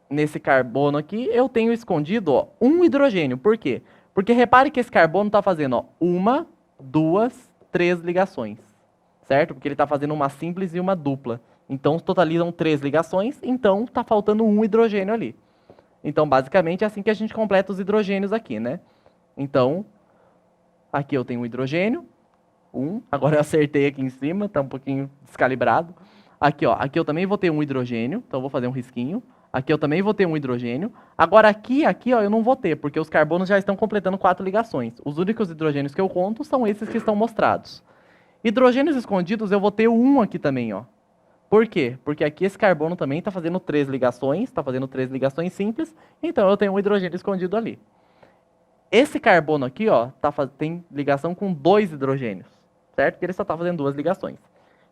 nesse carbono aqui, eu tenho escondido, ó, um hidrogênio. Por quê? Porque repare que esse carbono está fazendo, ó, 1, 2, 3 ligações, certo? Porque ele está fazendo uma simples e uma dupla. Então, totalizam 3 ligações, então está faltando um hidrogênio ali. Então, basicamente, é assim que a gente completa os hidrogênios aqui, né? Então, aqui eu tenho um hidrogênio, agora eu acertei aqui em cima, está um pouquinho descalibrado. Aqui, ó, aqui eu também vou ter um hidrogênio, então eu vou fazer um risquinho. Aqui eu também vou ter um hidrogênio. Agora aqui, ó, eu não vou ter, porque os carbonos já estão completando 4 ligações. Os únicos hidrogênios que eu conto são esses que estão mostrados. Hidrogênios escondidos eu vou ter um aqui também, ó. Por quê? Porque aqui esse carbono também está fazendo 3 ligações, está fazendo 3 ligações simples, então eu tenho um hidrogênio escondido ali. Esse carbono aqui, ó, tem ligação com 2 hidrogênios, certo? Porque ele só está fazendo 2 ligações.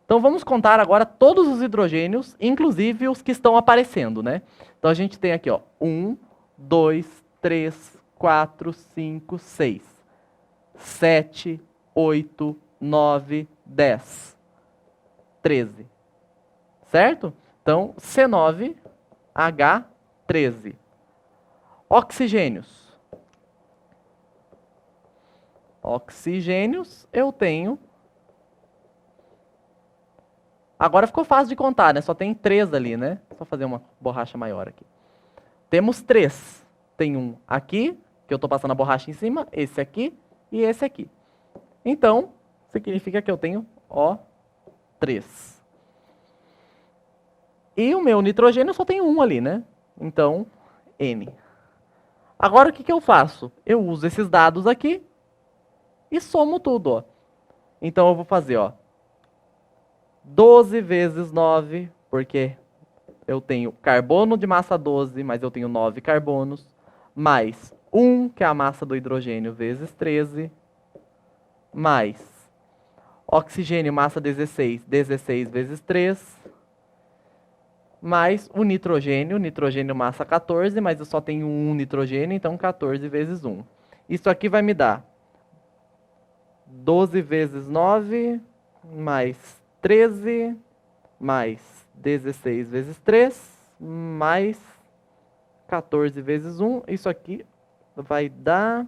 Então vamos contar agora todos os hidrogênios, inclusive os que estão aparecendo, né? Então a gente tem aqui, ó, 1, 2, 3, 4, 5, 6, 7, 8, 9, 10, 13. Certo? Então, C9H13. Oxigênios. Oxigênios eu tenho... Agora ficou fácil de contar, né? Só tem 3 ali, né? Só fazer uma borracha maior aqui. Temos 3. Tem um aqui, que eu estou passando a borracha em cima, esse aqui e esse aqui. Então, significa que eu tenho O3. E o meu nitrogênio só tem um ali, né? Então, N. Agora, o que eu faço? Eu uso esses dados aqui e somo tudo, ó. Então, eu vou fazer, ó, 12 vezes 9, porque eu tenho carbono de massa 12, mas eu tenho 9 carbonos, mais 1, que é a massa do hidrogênio, vezes 13, mais oxigênio, massa 16, 16 vezes 3, mais o nitrogênio massa 14, mas eu só tenho um nitrogênio, então 14 vezes 1. Isso aqui vai me dar 12 vezes 9, mais 13, mais 16 vezes 3, mais 14 vezes 1. Isso aqui vai dar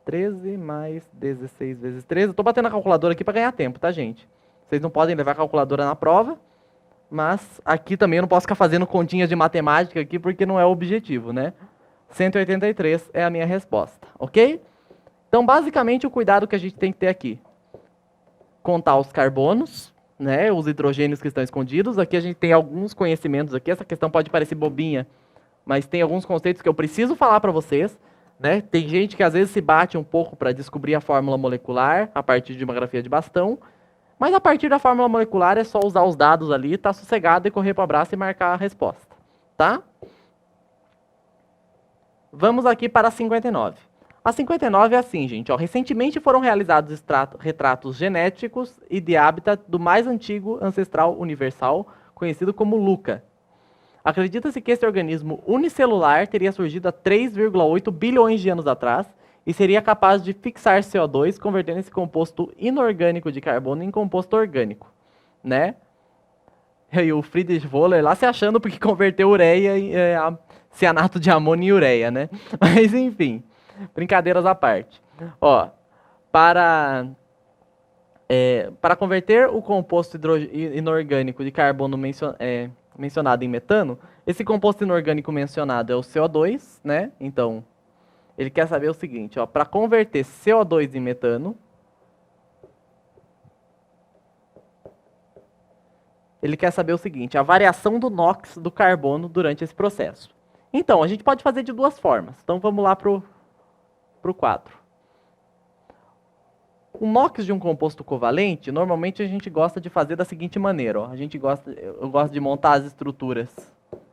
13 mais 16 vezes 13. Eu tô batendo a calculadora aqui para ganhar tempo, tá, gente? Vocês não podem levar a calculadora na prova, mas aqui também eu não posso ficar fazendo continhas de matemática aqui, porque não é o objetivo, né? 183 é a minha resposta, ok? Então, basicamente, o cuidado que a gente tem que ter aqui. Contar os carbonos, né? Os hidrogênios que estão escondidos. Aqui a gente tem alguns conhecimentos aqui. Essa questão pode parecer bobinha, mas tem alguns conceitos que eu preciso falar para vocês. Né? Tem gente que às vezes se bate um pouco para descobrir a fórmula molecular a partir de uma grafia de bastão, mas a partir da fórmula molecular é só usar os dados ali, tá sossegado e correr para o abraço e marcar a resposta, tá? Vamos aqui para a 59. A 59 é assim, gente, ó, recentemente foram realizados retratos genéticos e de hábitat do mais antigo ancestral universal, conhecido como Luca. Acredita-se que esse organismo unicelular teria surgido há 3,8 bilhões de anos atrás e seria capaz de fixar CO2, convertendo esse composto inorgânico de carbono em composto orgânico, né? E o Friedrich Wöhler lá se achando porque converteu ureia em cianato de amônio em ureia, né? Mas enfim, brincadeiras à parte. Ó, para converter o composto inorgânico de carbono mencionado em metano, esse composto inorgânico mencionado é o CO2, né? Então, ele quer saber o seguinte, ó, para converter CO2 em metano, ele quer saber o seguinte, a variação do NOx do carbono durante esse processo. Então, a gente pode fazer de duas formas. Então, vamos lá pro quadro. O NOx de um composto covalente, normalmente a gente gosta de fazer da seguinte maneira, ó. Eu gosto de montar as estruturas.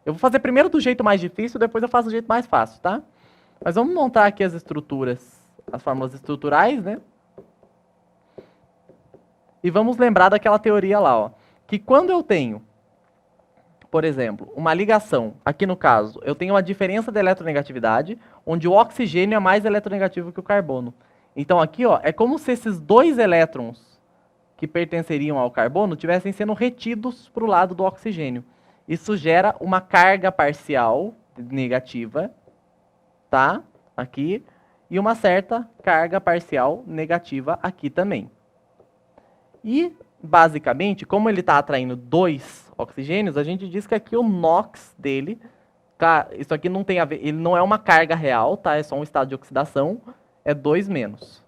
Eu vou fazer primeiro do jeito mais difícil, depois eu faço do jeito mais fácil, tá? Mas vamos montar aqui as estruturas, as fórmulas estruturais, né? E vamos lembrar daquela teoria lá, ó, que quando eu tenho, por exemplo, uma ligação, aqui no caso, eu tenho uma diferença de eletronegatividade, onde o oxigênio é mais eletronegativo que o carbono. Então aqui, ó, é como se esses dois elétrons que pertenceriam ao carbono tivessem sendo retidos para o lado do oxigênio. Isso gera uma carga parcial negativa, tá? Aqui, e uma certa carga parcial negativa aqui também. E, basicamente, como ele está atraindo dois oxigênios, a gente diz que aqui o NOx dele, tá? Isso aqui não tem a ver, ele não é uma carga real, tá? É só um estado de oxidação. É 2 menos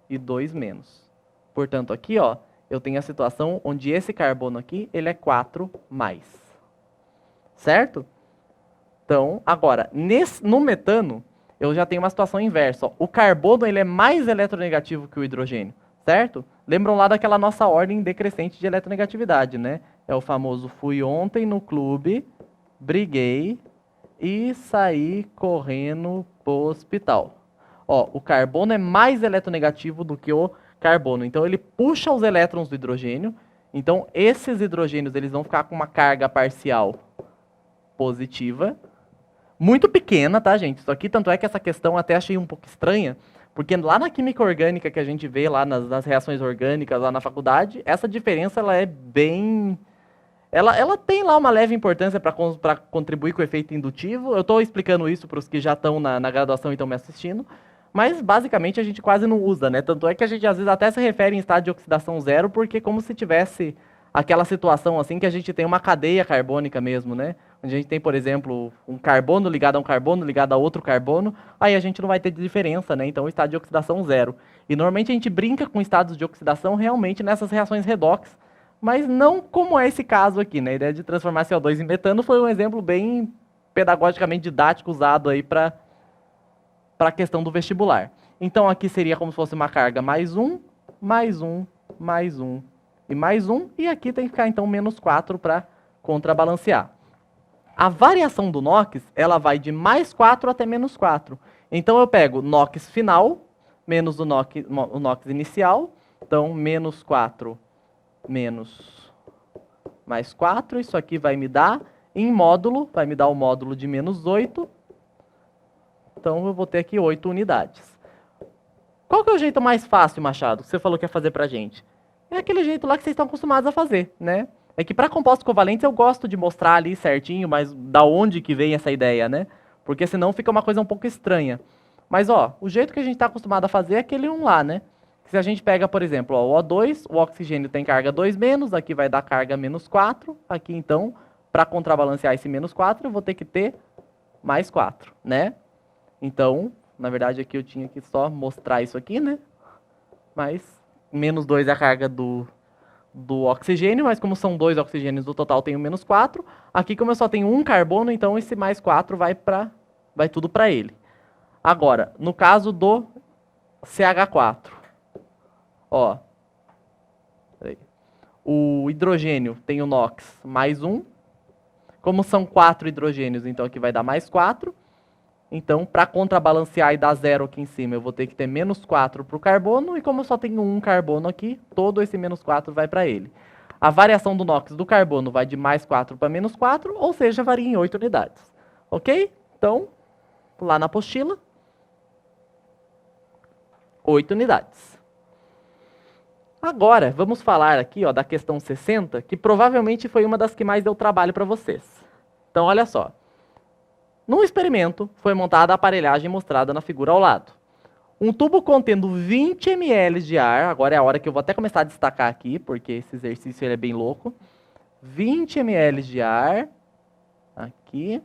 e 2 menos. Portanto, aqui, ó, eu tenho a situação onde esse carbono aqui, ele é 4 mais. Certo? Então, agora, no metano, eu já tenho uma situação inversa. Ó. O carbono, ele é mais eletronegativo que o hidrogênio, certo? Lembram lá daquela nossa ordem decrescente de eletronegatividade, né? É o famoso fui ontem no clube, briguei e saí correndo pro hospital. Ó, o carbono é mais eletronegativo do que o carbono. Então, ele puxa os elétrons do hidrogênio. Então, esses hidrogênios eles vão ficar com uma carga parcial positiva. Muito pequena, tá, gente? Isso aqui, tanto é que essa questão até achei um pouco estranha. Porque lá na química orgânica que a gente vê, lá nas reações orgânicas, lá na faculdade, essa diferença ela é bem... Ela tem lá uma leve importância para contribuir com o efeito indutivo. Eu estou explicando isso para os que já estão na graduação e estão me assistindo. Mas, basicamente, a gente quase não usa, né? Tanto é que a gente, às vezes, até se refere em estado de oxidação zero, porque é como se tivesse aquela situação, assim, que a gente tem uma cadeia carbônica mesmo, né? Onde a gente tem, por exemplo, um carbono ligado a um carbono ligado a outro carbono, aí a gente não vai ter diferença, né? Então, o estado de oxidação zero. E, normalmente, a gente brinca com estados de oxidação realmente nessas reações redox, mas não como é esse caso aqui, né? A ideia de transformar CO2 em metano foi um exemplo bem pedagogicamente didático usado aí para a questão do vestibular. Então, aqui seria como se fosse uma carga mais um, mais um, mais um e mais 1, e aqui tem que ficar então menos 4 para contrabalancear. A variação do NOx, ela vai de mais 4 até menos 4. Então eu pego NOx final, menos o NOx inicial, então menos 4 menos mais 4, isso aqui vai me dar, em módulo, vai me dar o módulo de menos 8, então eu vou ter aqui 8 unidades. Qual que é o jeito mais fácil, Machado, que você falou que ia fazer pra gente? É aquele jeito lá que vocês estão acostumados a fazer, né? É que para compostos covalentes eu gosto de mostrar ali certinho, mas da onde que vem essa ideia, né? Porque senão fica uma coisa um pouco estranha. Mas, ó, o jeito que a gente está acostumado a fazer é aquele um lá, né? Se a gente pega, por exemplo, ó, o O2, o oxigênio tem carga 2-, aqui vai dar carga menos 4. Aqui, então, para contrabalancear esse menos 4, eu vou ter que ter mais 4, né? Então, na verdade, aqui eu tinha que só mostrar isso aqui, né? Mas menos 2 é a carga do oxigênio, mas como são 2 oxigênios no total, eu tenho menos 4. Aqui, como eu só tenho um carbono, então esse mais 4 vai tudo para ele. Agora, no caso do CH4, ó, o hidrogênio tem o NOx mais 1. Como são 4 hidrogênios, então aqui vai dar mais 4. Então, para contrabalancear e dar 0 aqui em cima, eu vou ter que ter menos 4 para o carbono. E como eu só tenho um carbono aqui, todo esse menos 4 vai para ele. A variação do NOx do carbono vai de mais 4 para menos 4, ou seja, varia em 8 unidades. Ok? Então, lá na apostila, 8 unidades. Agora, vamos falar aqui ó, da questão 60, que provavelmente foi uma das que mais deu trabalho para vocês. Então, olha só. No experimento, foi montada a aparelhagem mostrada na figura ao lado. Um tubo contendo 20 ml de ar, agora é a hora que eu vou até começar a destacar aqui, porque esse exercício ele é bem louco. 20 ml de ar, aqui,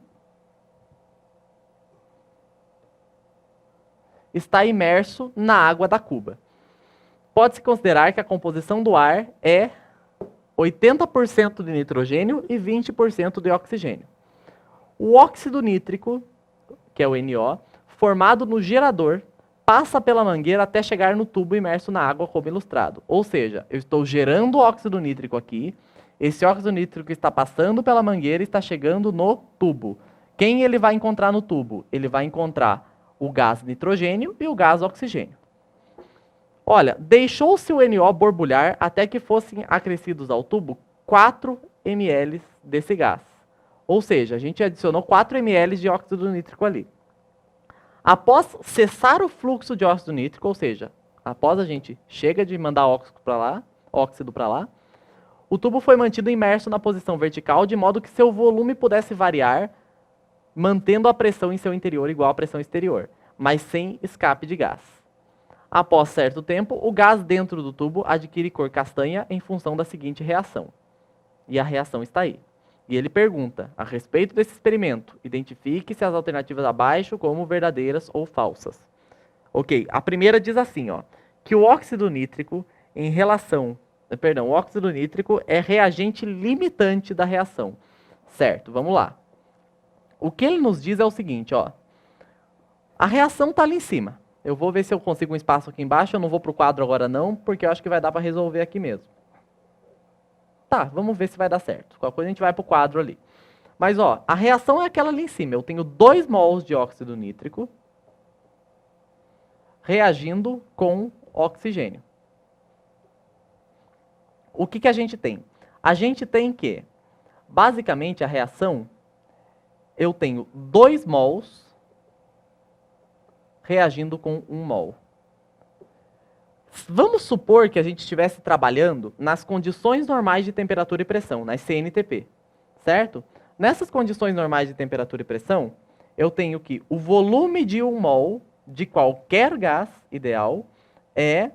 está imerso na água da cuba. Pode-se considerar que a composição do ar é 80% de nitrogênio e 20% de oxigênio. O óxido nítrico, que é o NO, formado no gerador, passa pela mangueira até chegar no tubo imerso na água, como ilustrado. Ou seja, eu estou gerando óxido nítrico aqui, esse óxido nítrico está passando pela mangueira e está chegando no tubo. Quem ele vai encontrar no tubo? Ele vai encontrar o gás nitrogênio e o gás oxigênio. Olha, deixou-se o NO borbulhar até que fossem acrescidos ao tubo 4 ml desse gás. Ou seja, a gente adicionou 4 ml de óxido nítrico ali. Após cessar o fluxo de óxido nítrico, ou seja, após a gente chega de mandar óxido para lá, o tubo foi mantido imerso na posição vertical de modo que seu volume pudesse variar, mantendo a pressão em seu interior igual à pressão exterior, mas sem escape de gás. Após certo tempo, o gás dentro do tubo adquire cor castanha em função da seguinte reação. E a reação está aí. E ele pergunta, a respeito desse experimento, identifique-se as alternativas abaixo como verdadeiras ou falsas. Ok, a primeira diz assim, ó, que o óxido nítrico o óxido nítrico é reagente limitante da reação. Certo, vamos lá. O que ele nos diz é o seguinte, ó, a reação está ali em cima. Eu vou ver se eu consigo um espaço aqui embaixo, eu não vou para o quadro agora não, porque eu acho que vai dar para resolver aqui mesmo. Tá, vamos ver se vai dar certo. Qualquer coisa a gente vai para o quadro ali. Mas, ó, a reação é aquela ali em cima. Eu tenho 2 mols de óxido nítrico reagindo com oxigênio. O que a gente tem? A gente tem que, basicamente, a reação, eu tenho 2 mols reagindo com 1 mol. Vamos supor que a gente estivesse trabalhando nas condições normais de temperatura e pressão, nas CNTP, certo? Nessas condições normais de temperatura e pressão, eu tenho que o volume de 1 mol de qualquer gás ideal é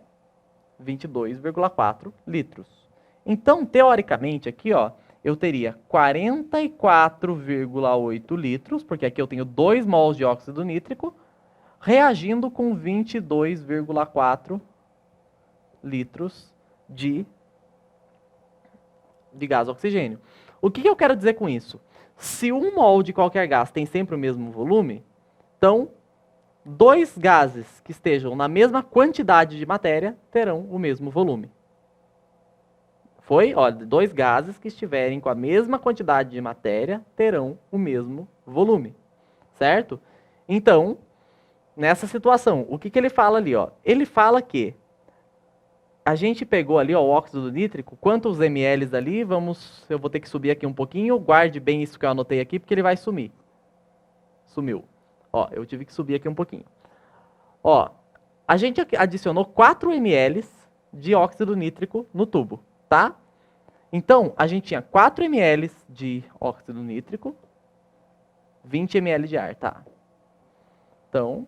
22,4 litros. Então, teoricamente, aqui, ó, eu teria 44,8 litros, porque aqui eu tenho 2 mols de óxido nítrico, reagindo com 22,4 litros de gás oxigênio. O que eu quero dizer com isso? Se 1 mol de qualquer gás tem sempre o mesmo volume, então 2 gases que estejam na mesma quantidade de matéria terão o mesmo volume. Foi, ó, dois gases que estiverem com a mesma quantidade de matéria terão o mesmo volume, certo? Então, nessa situação, o que ele fala ali, ó? Ele fala que a gente pegou ali, ó, o óxido nítrico, quantos ml ali? Eu vou ter que subir aqui um pouquinho, guarde bem isso que eu anotei aqui, porque ele vai sumir. Sumiu. Ó, eu tive que subir aqui um pouquinho. Ó, a gente adicionou 4 ml de óxido nítrico no tubo, tá? Então, a gente tinha 4 ml de óxido nítrico, 20 ml de ar, tá? Então,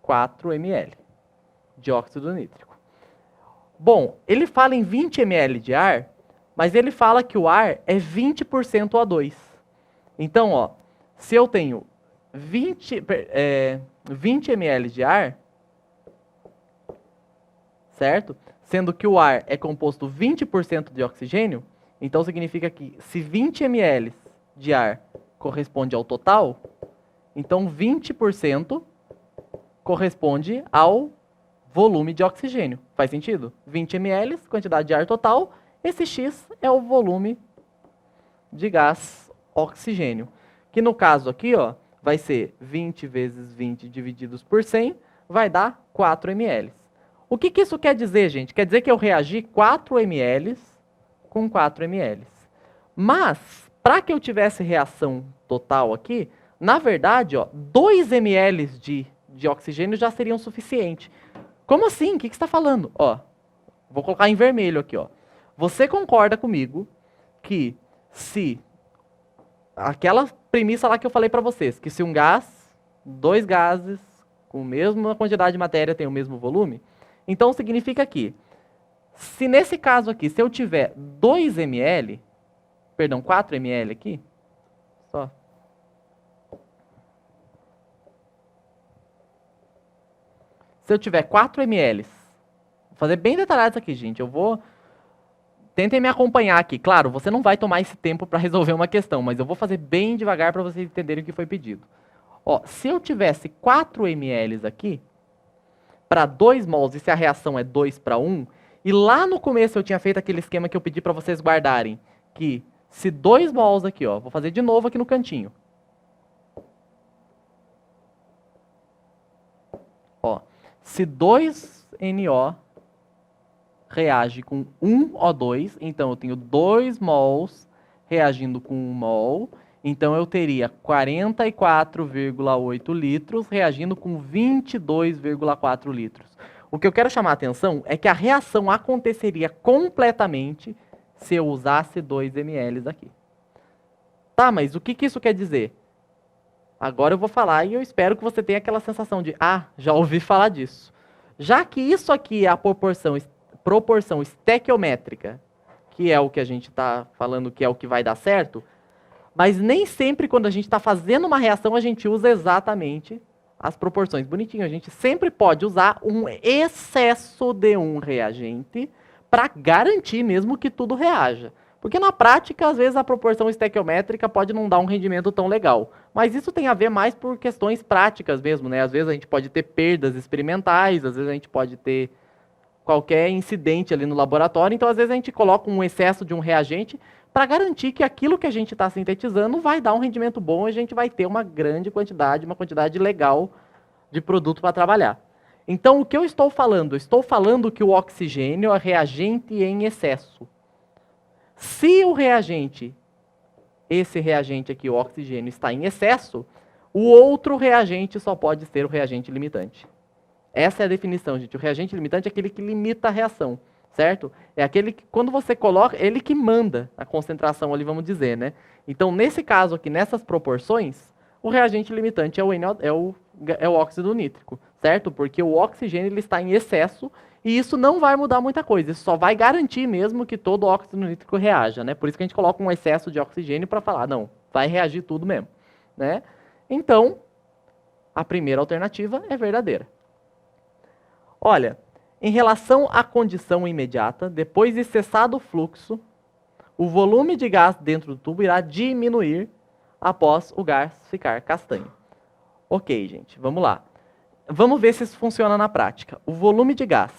4 ml de óxido nítrico. Bom, ele fala em 20 ml de ar, mas ele fala que o ar é 20% O2. Então, ó, se eu tenho 20 ml de ar, certo? Sendo que o ar é composto 20% de oxigênio, então significa que se 20 ml de ar corresponde ao total, então 20% corresponde ao volume de oxigênio. Faz sentido? 20 ml, quantidade de ar total, esse X é o volume de gás oxigênio. Que no caso aqui, ó, vai ser 20 vezes 20 divididos por 100, vai dar 4 ml. O que isso quer dizer, gente? Quer dizer que eu reagi 4 ml com 4 ml. Mas, para que eu tivesse reação total aqui, na verdade, ó, 2 ml de oxigênio já seriam suficiente. Como assim? O que você está falando? Ó, vou colocar em vermelho aqui, ó. Você concorda comigo que se aquela premissa lá que eu falei para vocês, que se um gás, dois gases com a mesma quantidade de matéria tem o mesmo volume, então significa que se nesse caso aqui, se eu tiver 2 ml, perdão, 4 ml aqui, só. Se eu tiver 4 ml, vou fazer bem detalhado isso aqui, gente. Tentem me acompanhar aqui. Claro, você não vai tomar esse tempo para resolver uma questão, mas eu vou fazer bem devagar para vocês entenderem o que foi pedido. Ó, se eu tivesse 4 ml aqui, para 2 mols, e se a reação é 2 para 1, e lá no começo eu tinha feito aquele esquema que eu pedi para vocês guardarem, que se 2 mols aqui, ó, vou fazer de novo aqui no cantinho. Ó, se 2NO reage com 1 O2, então eu tenho 2 mols reagindo com 1 mol, então eu teria 44,8 litros reagindo com 22,4 litros. O que eu quero chamar a atenção é que a reação aconteceria completamente se eu usasse 2 ml aqui. Tá, mas o que isso quer dizer? Agora eu vou falar e eu espero que você tenha aquela sensação de, ah, já ouvi falar disso. Já que isso aqui é a proporção estequiométrica, que é o que a gente está falando que é o que vai dar certo, mas nem sempre quando a gente está fazendo uma reação a gente usa exatamente as proporções. Bonitinho, a gente sempre pode usar um excesso de um reagente para garantir mesmo que tudo reaja. Porque na prática, às vezes, a proporção estequiométrica pode não dar um rendimento tão legal. Mas isso tem a ver mais por questões práticas mesmo, né? Às vezes a gente pode ter perdas experimentais, às vezes a gente pode ter qualquer incidente ali no laboratório. Então, às vezes, a gente coloca um excesso de um reagente para garantir que aquilo que a gente está sintetizando vai dar um rendimento bom e a gente vai ter uma grande quantidade, uma quantidade legal de produto para trabalhar. Então, o que eu estou falando? Eu estou falando que o oxigênio é reagente em excesso. Se o reagente, esse reagente aqui, o oxigênio, está em excesso, o outro reagente só pode ser o reagente limitante. Essa é a definição, gente. O reagente limitante é aquele que limita a reação, certo? É aquele que, quando você coloca, ele que manda a concentração ali, vamos dizer, né? Então, nesse caso aqui, nessas proporções, o reagente limitante é o óxido nítrico, certo? Porque o oxigênio ele está em excesso e isso não vai mudar muita coisa. Isso só vai garantir mesmo que todo óxido nítrico reaja, né? Por isso que a gente coloca um excesso de oxigênio para falar, não, vai reagir tudo mesmo, né? Então, a primeira alternativa é verdadeira. Olha, em relação à condição imediata, depois de cessado o fluxo, o volume de gás dentro do tubo irá diminuir após o gás ficar castanho. Ok, gente, vamos lá. vamos ver se isso funciona na prática. O volume de gás.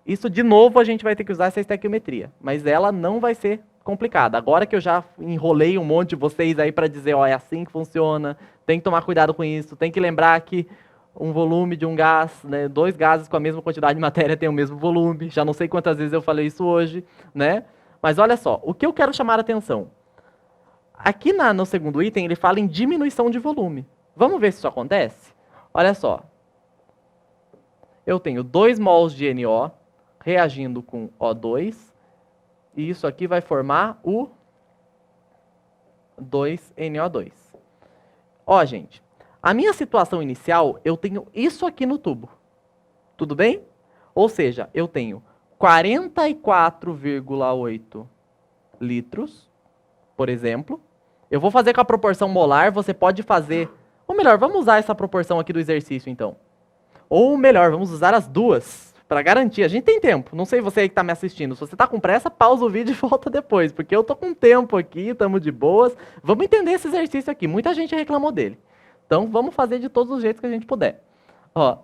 Isso, de novo, a gente vai ter que usar essa estequiometria, mas ela não vai ser complicada. Agora que eu já enrolei um monte de vocês aí para dizer, ó, é assim que funciona, tem que tomar cuidado com isso, tem que lembrar que um volume de um gás, né, dois gases com a mesma quantidade de matéria tem o mesmo volume. Já não sei quantas vezes eu falei isso hoje, né? Mas olha só, o que eu quero chamar a atenção. Aqui no segundo item, ele fala em diminuição de volume. Vamos ver se isso acontece? Olha só. Eu tenho 2 mols de NO reagindo com O2, e isso aqui vai formar o 2NO2. Ó, gente, a minha situação inicial, eu tenho isso aqui no tubo. Tudo bem? Ou seja, eu tenho 44,8 litros, por exemplo. Eu vou fazer com a proporção molar, você pode fazer... Ou melhor, vamos usar essa proporção aqui do exercício, então. Ou melhor, vamos usar as duas, para garantir. A gente tem tempo. Não sei você aí que está me assistindo. Se você está com pressa, pausa o vídeo e volta depois, porque eu tô com tempo aqui, estamos de boas. Vamos entender esse exercício aqui. Muita gente reclamou dele. Então, vamos fazer de todos os jeitos que a gente puder. Ó,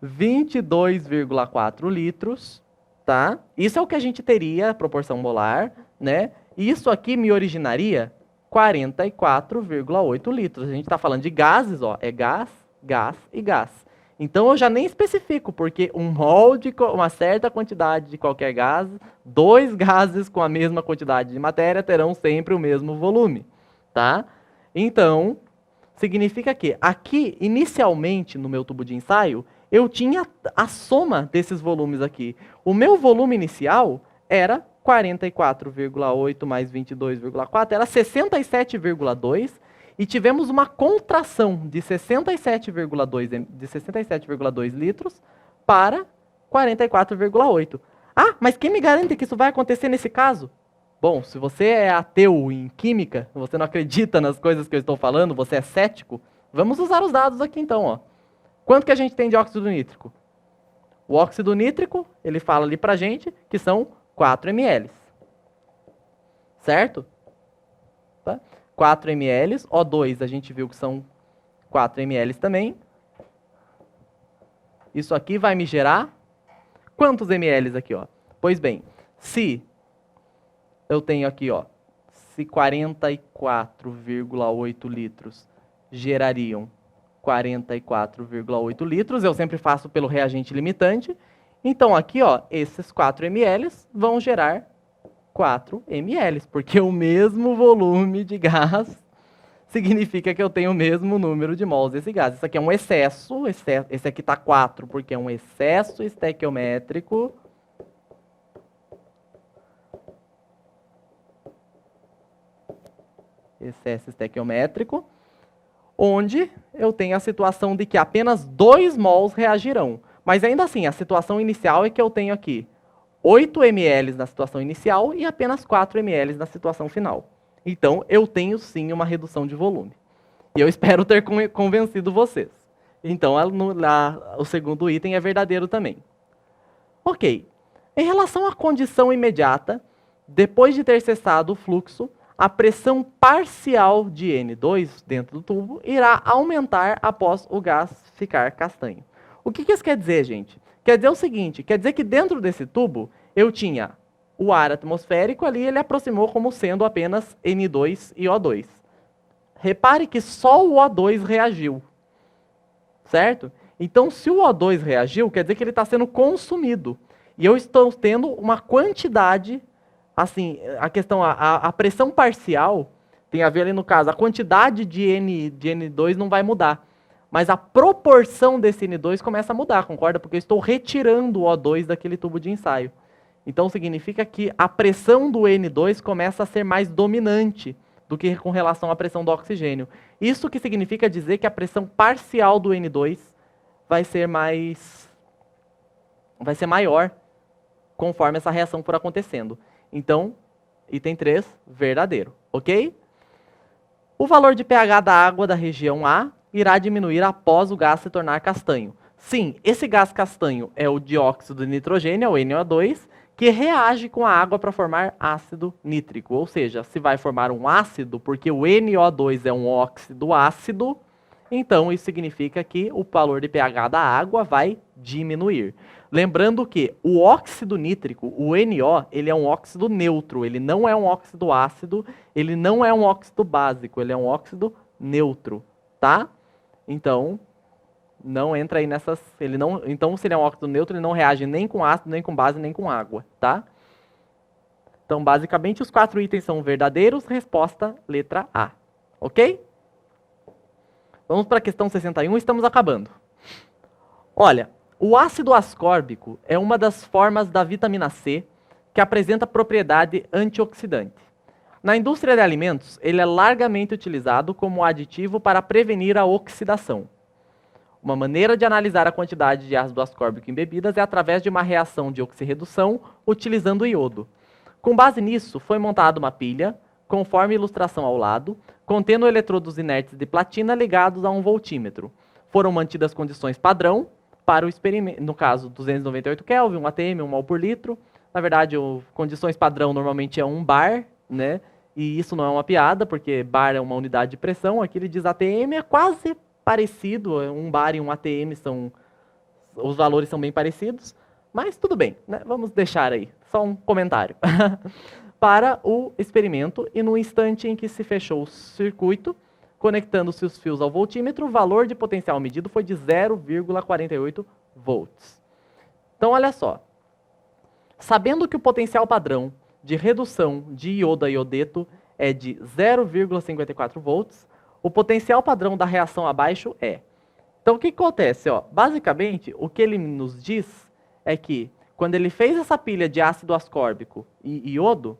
22,4 litros, tá? Isso é o que a gente teria, proporção molar, né? Isso aqui me originaria 44,8 litros. A gente está falando de gases, ó. É gás, gás e gás. Então, eu já nem especifico, porque um mol de uma certa quantidade de qualquer gás, 2 gases com a mesma quantidade de matéria terão sempre o mesmo volume, tá? Então, significa que aqui, inicialmente, no meu tubo de ensaio, eu tinha a soma desses volumes aqui. O meu volume inicial era 44,8 mais 22,4, era 67,2, e tivemos uma contração de 67,2 litros para 44,8. Ah, mas quem me garante que isso vai acontecer nesse caso? Bom, se você é ateu em química, você não acredita nas coisas que eu estou falando, você é cético, vamos usar os dados aqui então, ó. Quanto que a gente tem de óxido nítrico? O óxido nítrico, ele fala ali pra gente que são 4 ml. Certo? Tá? 4 ml, O2 a gente viu que são 4 ml também. Isso aqui vai me gerar quantos ml aqui, ó? Pois bem, se eu tenho aqui, ó, se 44,8 litros gerariam 44,8 litros, eu sempre faço pelo reagente limitante. Então aqui, ó, esses 4 ml vão gerar 4 ml, porque o mesmo volume de gás significa que eu tenho o mesmo número de mols desse gás. Isso aqui é um excesso, esse aqui está 4 porque é um excesso estequiométrico. Excesso estequiométrico, onde eu tenho a situação de que apenas 2 mols reagirão. Mas ainda assim, a situação inicial é que eu tenho aqui 8 ml na situação inicial e apenas 4 ml na situação final. Então, eu tenho sim uma redução de volume. E eu espero ter convencido vocês. Então, o segundo item é verdadeiro também. Ok. Em relação à condição imediata, depois de ter cessado o fluxo, a pressão parcial de N2 dentro do tubo irá aumentar após o gás ficar castanho. O que isso quer dizer, gente? Quer dizer o seguinte, quer dizer que dentro desse tubo eu tinha o ar atmosférico ali, ele aproximou como sendo apenas N2 e O2. Repare que só o O2 reagiu, certo? Então, se o O2 reagiu, quer dizer que ele está sendo consumido. E eu estou tendo uma quantidade, assim, a questão, a pressão parcial tem a ver ali no caso, a quantidade de N2 não vai mudar. Mas a proporção desse N2 começa a mudar, concorda? Porque eu estou retirando o O2 daquele tubo de ensaio. Então significa que a pressão do N2 começa a ser mais dominante do que com relação à pressão do oxigênio. Isso que significa dizer que a pressão parcial do N2 vai ser maior conforme essa reação for acontecendo. Então, item 3, verdadeiro, ok? O valor de pH da água da região A irá diminuir após o gás se tornar castanho. Sim, esse gás castanho é o dióxido de nitrogênio, é o NO2, que reage com a água para formar ácido nítrico. Ou seja, se vai formar um ácido, porque o NO2 é um óxido ácido, Então, isso significa que o valor de pH da água vai diminuir. Lembrando que o óxido nítrico, o NO, ele é um óxido neutro, ele não é um óxido ácido, ele não é um óxido básico, ele é um óxido neutro, tá? Então, não entra aí nessas... Então, se ele é um óxido neutro, ele não reage nem com ácido, nem com base, nem com água, tá? Então, basicamente, os 4 itens são verdadeiros, resposta letra A, ok? Vamos para a questão 61, estamos acabando. Olha, o ácido ascórbico é uma das formas da vitamina C que apresenta propriedade antioxidante. Na indústria de alimentos, ele é largamente utilizado como aditivo para prevenir a oxidação. Uma maneira de analisar a quantidade de ácido ascórbico em bebidas é através de uma reação de oxirredução utilizando iodo. Com base nisso, foi montada uma pilha, conforme a ilustração ao lado, contendo eletrodos inertes de platina ligados a um voltímetro. Foram mantidas condições padrão para o experimento, no caso 298 Kelvin, 1 atm, 1 mol por litro. Na verdade, condições padrão normalmente é 1 bar, né? E isso não é uma piada, porque bar é uma unidade de pressão. Aqui ele diz ATM, é quase parecido. 1 bar e 1 ATM os valores são bem parecidos. Mas tudo bem, né? Vamos deixar aí, só um comentário. Para o experimento, e no instante em que se fechou o circuito, conectando-se os fios ao voltímetro, o valor de potencial medido foi de 0,48 volts. Então, olha só. Sabendo que o potencial padrão de redução de iodo a iodeto é de 0,54 volts, o potencial padrão da reação abaixo é. Então, o que acontece? Ó? Basicamente, o que ele nos diz é que, quando ele fez essa pilha de ácido ascórbico e iodo,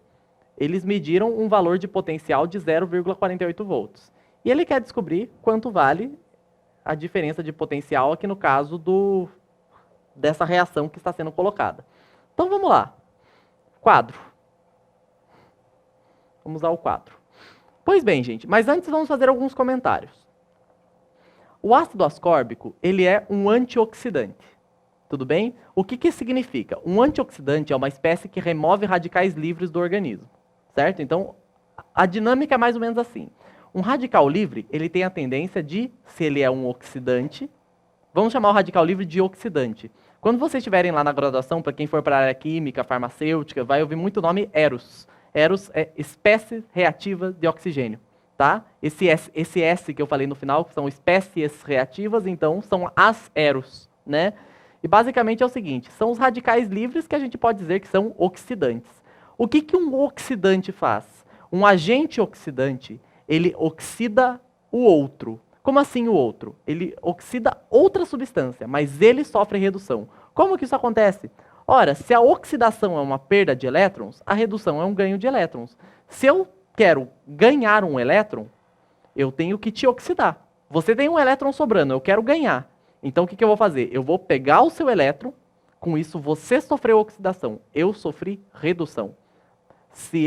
eles mediram um valor de potencial de 0,48 volts. E ele quer descobrir quanto vale a diferença de potencial aqui no caso dessa reação que está sendo colocada. Então vamos lá. Quadro. Vamos usar o quadro. Pois bem, gente, mas antes vamos fazer alguns comentários. O ácido ascórbico, ele é um antioxidante. Tudo bem? O que isso significa? Um antioxidante é uma espécie que remove radicais livres do organismo. Certo? Então, a dinâmica é mais ou menos assim. Um radical livre, ele tem a tendência de, se ele é um oxidante, vamos chamar o radical livre de oxidante. Quando vocês estiverem lá na graduação, para quem for para a área química, farmacêutica, vai ouvir muito o nome EROS. EROS é espécie reativa de oxigênio. Tá? Esse S que eu falei no final, que são espécies reativas, então são as EROS. Né? E basicamente é o seguinte, são os radicais livres que a gente pode dizer que são oxidantes. O que um oxidante faz? Um agente oxidante, ele oxida o outro. Como assim o outro? Ele oxida outra substância, mas ele sofre redução. Como que isso acontece? Ora, se a oxidação é uma perda de elétrons, a redução é um ganho de elétrons. Se eu quero ganhar um elétron, eu tenho que te oxidar. Você tem um elétron sobrando, eu quero ganhar. Então o que eu vou fazer? Eu vou pegar o seu elétron, com isso você sofreu oxidação, eu sofri redução. Se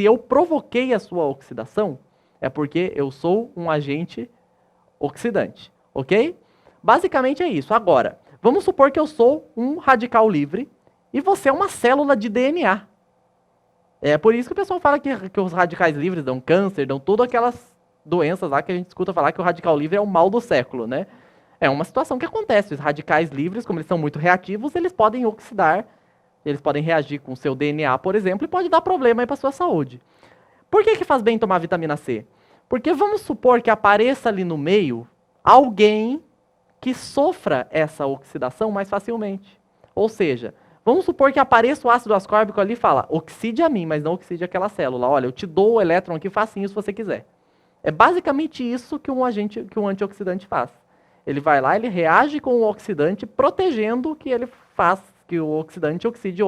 eu provoquei a sua oxidação, é porque eu sou um agente oxidante, ok? Basicamente é isso. Agora, vamos supor que eu sou um radical livre e você é uma célula de DNA. É por isso que o pessoal fala que os radicais livres dão câncer, dão todas aquelas doenças lá que a gente escuta falar que o radical livre é o mal do século, né? É uma situação que acontece. Os radicais livres, como eles são muito reativos, eles podem oxidar. Eles podem reagir com o seu DNA, por exemplo, e pode dar problema aí para a sua saúde. Por que faz bem tomar vitamina C? Porque vamos supor que apareça ali no meio alguém que sofra essa oxidação mais facilmente. Ou seja, vamos supor que apareça o ácido ascórbico ali e fala, oxide a mim, mas não oxide aquela célula. Olha, eu te dou o elétron aqui facinho se você quiser. É basicamente isso que um antioxidante faz. Ele vai lá, ele reage com o oxidante, protegendo que ele faz que o oxidante oxide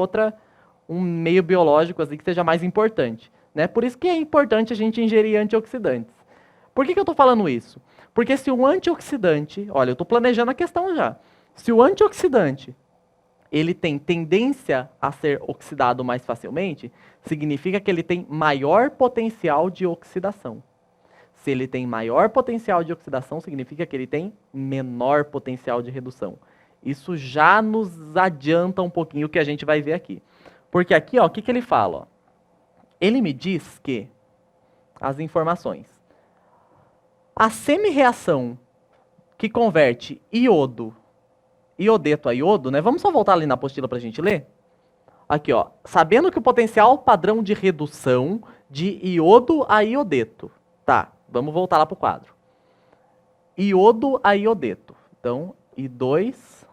um meio biológico assim, que seja mais importante. Né? Por isso que é importante a gente ingerir antioxidantes. Por que eu estou falando isso? Porque se o antioxidante, olha, eu estou planejando a questão já. Se o antioxidante ele tem tendência a ser oxidado mais facilmente, significa que ele tem maior potencial de oxidação. Se ele tem maior potencial de oxidação, significa que ele tem menor potencial de redução. Isso já nos adianta um pouquinho o que a gente vai ver aqui. Porque aqui, ó, o que ele fala? Ó? Ele me diz que as informações. A semi-reação que converte iodeto a iodo, né? Vamos só voltar ali na apostila para a gente ler? Aqui, ó. Sabendo que o potencial padrão de redução de iodo a iodeto. Tá, vamos voltar lá para o quadro. Iodo a iodeto. Então, I2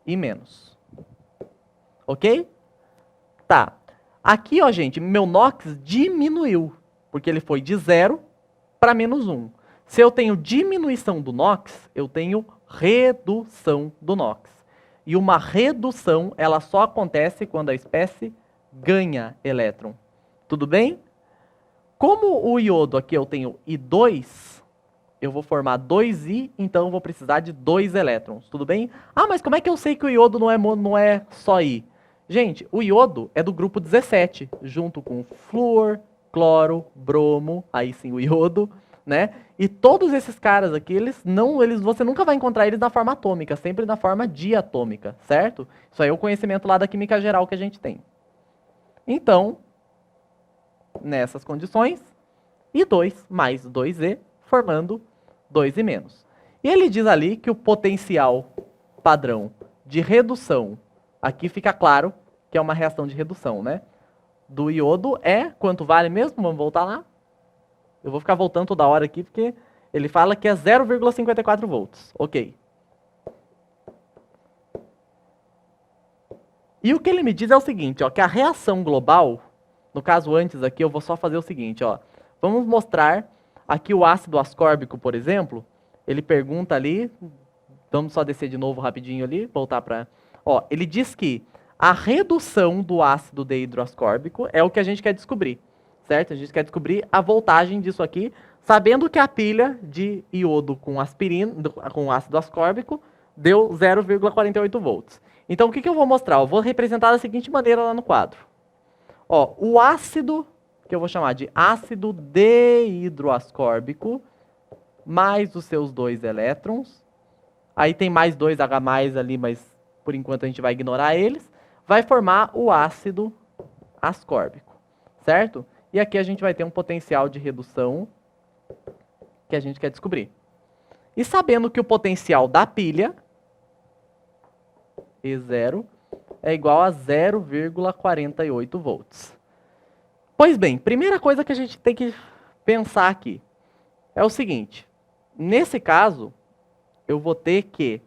e menos. Ok? Tá. Aqui, ó, gente, meu NOx diminuiu, porque ele foi de 0 para menos 1. Se eu tenho diminuição do NOx, eu tenho redução do NOx. E uma redução, ela só acontece quando a espécie ganha elétron. Tudo bem? Como o iodo aqui eu tenho I2, eu vou formar 2I, então eu vou precisar de 2 elétrons. Tudo bem? Ah, mas como é que eu sei que o iodo não é só I? Gente, o iodo é do grupo 17, junto com flúor, cloro, bromo, aí sim o iodo, né? E todos esses caras aqui, você nunca vai encontrar eles na forma atômica, sempre na forma diatômica, certo? Isso aí é o conhecimento lá da química geral que a gente tem. Então, nessas condições, I2 mais 2E, formando 2I menos. E ele diz ali que o potencial padrão de redução, aqui fica claro que é uma reação de redução, né? Do iodo é, quanto vale mesmo? Vamos voltar lá? Eu vou ficar voltando toda hora aqui, porque ele fala que é 0,54 volts. Ok. E o que ele me diz é o seguinte, ó, que a reação global, no caso antes aqui, eu vou só fazer o seguinte, ó. Vamos mostrar aqui o ácido ascórbico, por exemplo. Ele pergunta ali, vamos só descer de novo rapidinho ali, voltar para... Ó, ele diz que a redução do ácido dehidroascórbico é o que a gente quer descobrir, certo? A gente quer descobrir a voltagem disso aqui, sabendo que a pilha de iodo com aspirina, com ácido ascórbico, deu 0,48 volts. Então, o que eu vou mostrar? Eu vou representar da seguinte maneira lá no quadro. Ó, o ácido, que eu vou chamar de ácido dehidroascórbico, mais os seus 2 elétrons, aí tem mais 2H+ ali, mas por enquanto a gente vai ignorar eles, vai formar o ácido ascórbico, certo? E aqui a gente vai ter um potencial de redução que a gente quer descobrir. E sabendo que o potencial da pilha, E0, é igual a 0,48 volts. Pois bem, primeira coisa que a gente tem que pensar aqui é o seguinte. Nesse caso, eu vou ter que,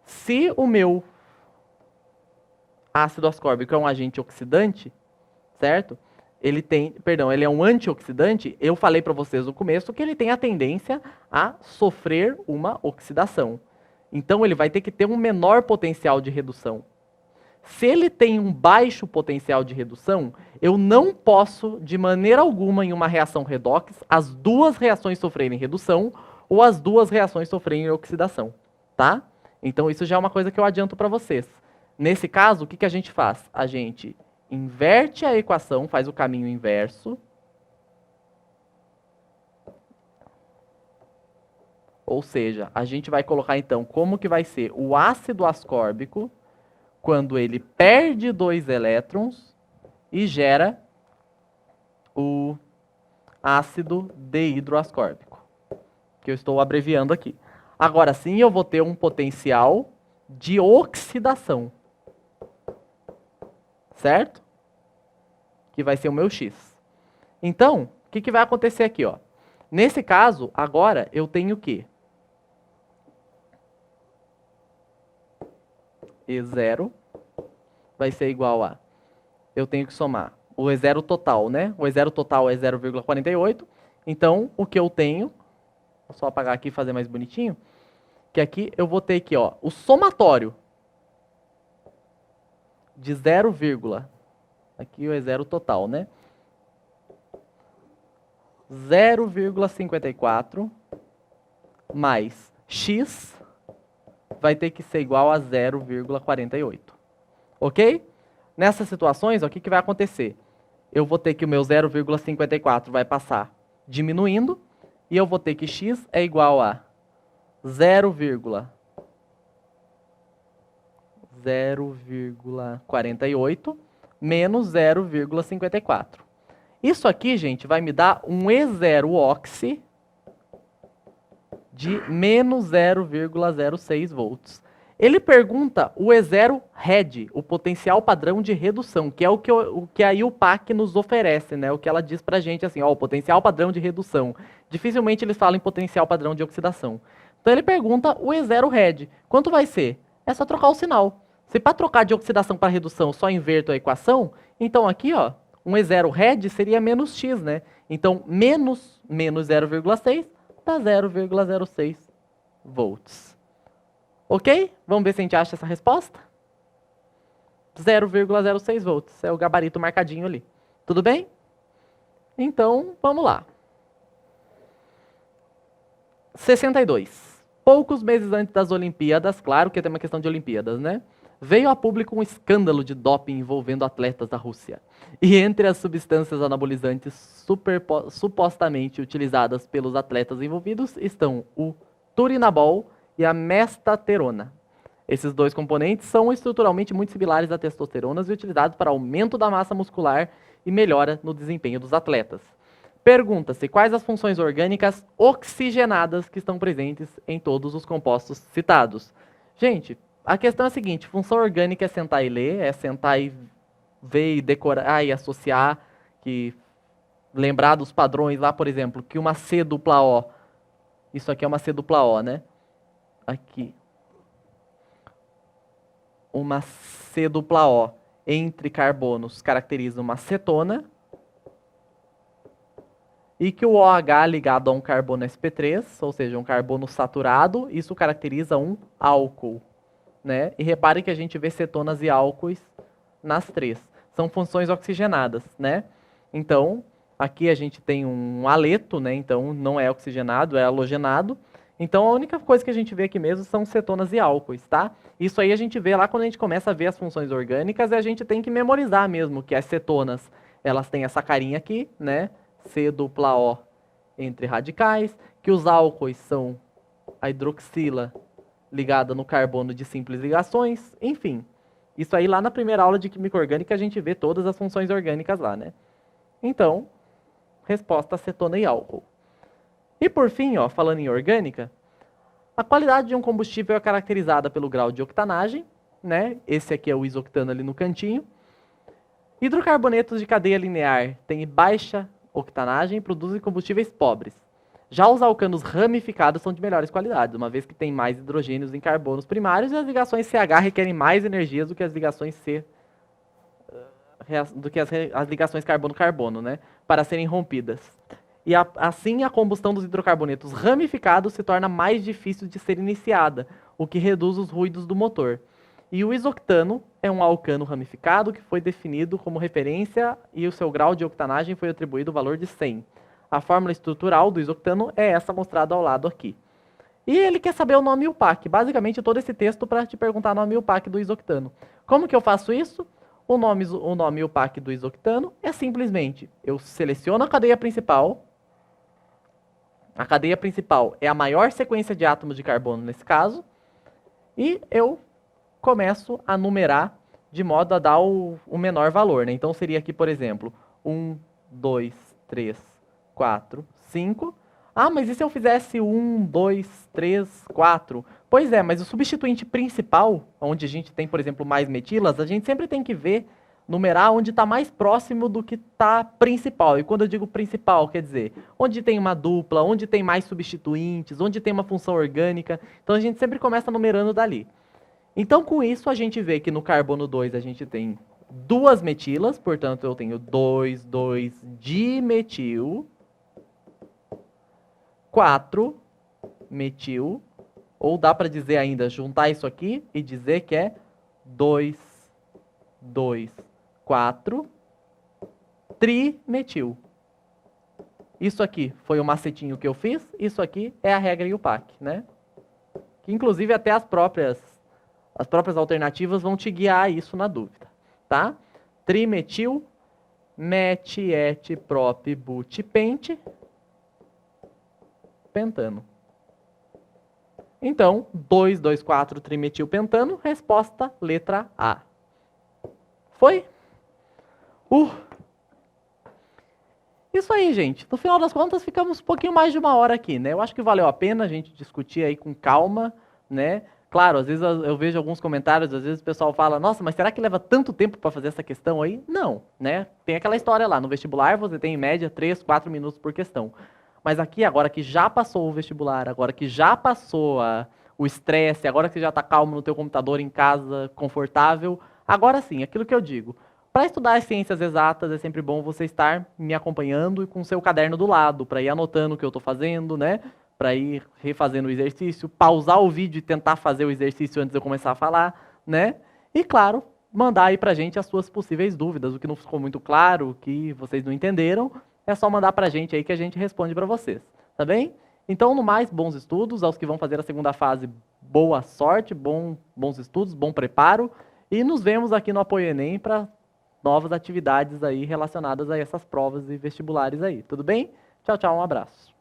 se o meu ácido ascórbico é um agente oxidante, certo? Ele é um antioxidante, eu falei para vocês no começo que ele tem a tendência a sofrer uma oxidação. Então ele vai ter que ter um menor potencial de redução. Se ele tem um baixo potencial de redução, eu não posso, de maneira alguma, em uma reação redox, as duas reações sofrerem redução ou as duas reações sofrerem oxidação, tá? Então isso já é uma coisa que eu adianto para vocês. Nesse caso, o que a gente faz? A gente inverte a equação, faz o caminho inverso. Ou seja, a gente vai colocar então como que vai ser o ácido ascórbico quando ele perde 2 elétrons e gera o ácido dehidroascórbico, que eu estou abreviando aqui. Agora sim eu vou ter um potencial de oxidação, certo? Que vai ser o meu X. Então, o que vai acontecer aqui, ó? Nesse caso, agora eu tenho o quê? E0 vai ser igual a... Eu tenho que somar o E0 total, né? O E0 total é 0,48. Então, o que eu tenho... Vou só apagar aqui e fazer mais bonitinho. Que aqui eu vou ter aqui, ó, o somatório de 0, aqui o E0 total, né? 0,54 mais X vai ter que ser igual a 0,48. Ok? Nessas situações, ó, o que vai acontecer? Eu vou ter que o meu 0,54 vai passar diminuindo e eu vou ter que X é igual a 0,48 menos 0,54. Isso aqui, gente, vai me dar um E0 oxi de menos 0,06 volts. Ele pergunta o E0 RED, o potencial padrão de redução, que é o que a IUPAC nos oferece, né? O que ela diz pra gente assim, ó, o potencial padrão de redução. Dificilmente eles falam em potencial padrão de oxidação. Então ele pergunta o E0 RED. Quanto vai ser? É só trocar o sinal. Se para trocar de oxidação para redução só inverto a equação, então aqui, ó, um E0 RED seria menos X, né? Então, menos 0,6 dá 0,06 volts. Ok? Vamos ver se a gente acha essa resposta? 0,06 volts. É o gabarito marcadinho ali. Tudo bem? Então, vamos lá. 62. Poucos meses antes das Olimpíadas, claro que tem uma questão de Olimpíadas, né? Veio a público um escândalo de doping envolvendo atletas da Rússia. E entre as substâncias anabolizantes supostamente utilizadas pelos atletas envolvidos estão o turinabol e a mestaterona. Esses dois componentes são estruturalmente muito similares à testosterona e utilizados para aumento da massa muscular e melhora no desempenho dos atletas. Pergunta-se quais as funções orgânicas oxigenadas que estão presentes em todos os compostos citados. Gente, a questão é a seguinte, função orgânica é sentar e ler, é sentar e ver e decorar e associar, lembrar dos padrões lá, por exemplo, que uma C dupla O, isso aqui é uma C dupla O, né? Aqui. Uma C dupla O entre carbonos caracteriza uma cetona, e que o OH ligado a um carbono sp3, ou seja, um carbono saturado, isso caracteriza um álcool, né? E repare que a gente vê cetonas e álcoois nas três. São funções oxigenadas, né? Então, aqui a gente tem um aleto, né? Então, não é oxigenado, é halogenado. Então, a única coisa que a gente vê aqui mesmo são cetonas e álcoois, tá? Isso aí a gente vê lá quando a gente começa a ver as funções orgânicas, e a gente tem que memorizar mesmo que as cetonas, elas têm essa carinha aqui, né? C dupla O entre radicais, que os álcoois são a hidroxila ligada no carbono de simples ligações, enfim. Isso aí lá na primeira aula de química orgânica a gente vê todas as funções orgânicas lá, né? Então, resposta cetona e álcool. E por fim, ó, falando em orgânica, a qualidade de um combustível é caracterizada pelo grau de octanagem, né? Esse aqui é o isoctano ali no cantinho. Hidrocarbonetos de cadeia linear têm baixa octanagem e produzem combustíveis pobres. Já os alcanos ramificados são de melhores qualidades, uma vez que tem mais hidrogênios em carbonos primários e as ligações CH requerem mais energias do que as ligações as ligações carbono-carbono, né, para serem rompidas. E assim a combustão dos hidrocarbonetos ramificados se torna mais difícil de ser iniciada, o que reduz os ruídos do motor. E o isoctano é um alcano ramificado que foi definido como referência e o seu grau de octanagem foi atribuído o valor de 100. A fórmula estrutural do isoctano é essa mostrada ao lado aqui. E ele quer saber o nome IUPAC. Basicamente, todo esse texto para te perguntar o nome IUPAC do isoctano. Como que eu faço isso? O nome IUPAC do isoctano é simplesmente, eu seleciono a cadeia principal. A cadeia principal é a maior sequência de átomos de carbono nesse caso. E eu começo a numerar de modo a dar o menor valor, né? Então seria aqui, por exemplo, 1, 2, 3, 4, 5. Ah, mas e se eu fizesse 1, 2, 3, 4? Pois é, mas o substituinte principal, onde a gente tem, por exemplo, mais metilas, a gente sempre tem que ver, numerar onde está mais próximo do que está principal. E quando eu digo principal, quer dizer, onde tem uma dupla, onde tem mais substituintes, onde tem uma função orgânica. Então a gente sempre começa numerando dali. Então, com isso, a gente vê que no carbono 2 a gente tem duas metilas, portanto, eu tenho 2,2-dimetil, 4-metil, ou dá para dizer ainda, juntar isso aqui e dizer que é 2,2,4-trimetil. Isso aqui foi o macetinho que eu fiz, isso aqui é a regra IUPAC, né? Que, inclusive, até as próprias alternativas vão te guiar a isso na dúvida, tá? Trimetil, met-et-prop-but-pente, pentano. Então, 2,2,4-trimetilpentano, resposta letra A. Foi? Isso aí, gente. No final das contas, ficamos um pouquinho mais de 1 hora aqui, né? Eu acho que valeu a pena a gente discutir aí com calma, né? Claro, às vezes eu vejo alguns comentários, às vezes o pessoal fala, nossa, mas será que leva tanto tempo para fazer essa questão aí? Não, né? Tem aquela história lá, no vestibular você tem em média 3, 4 minutos por questão. Mas aqui, agora que já passou o vestibular, agora que já passou o estresse, agora que você já tá calmo no teu computador em casa, confortável, agora sim, aquilo que eu digo. Para estudar as ciências exatas é sempre bom você estar me acompanhando e com o seu caderno do lado, para ir anotando o que eu estou fazendo, né? Para ir refazendo o exercício, pausar o vídeo e tentar fazer o exercício antes de eu começar a falar, né? E claro, mandar aí pra gente as suas possíveis dúvidas, o que não ficou muito claro, o que vocês não entenderam, é só mandar pra gente aí que a gente responde para vocês, tá bem? Então, no mais, bons estudos, aos que vão fazer a segunda fase, boa sorte, bons estudos, bom preparo, e nos vemos aqui no Apoio Enem para novas atividades aí relacionadas a essas provas e vestibulares aí, tudo bem? Tchau, tchau, um abraço.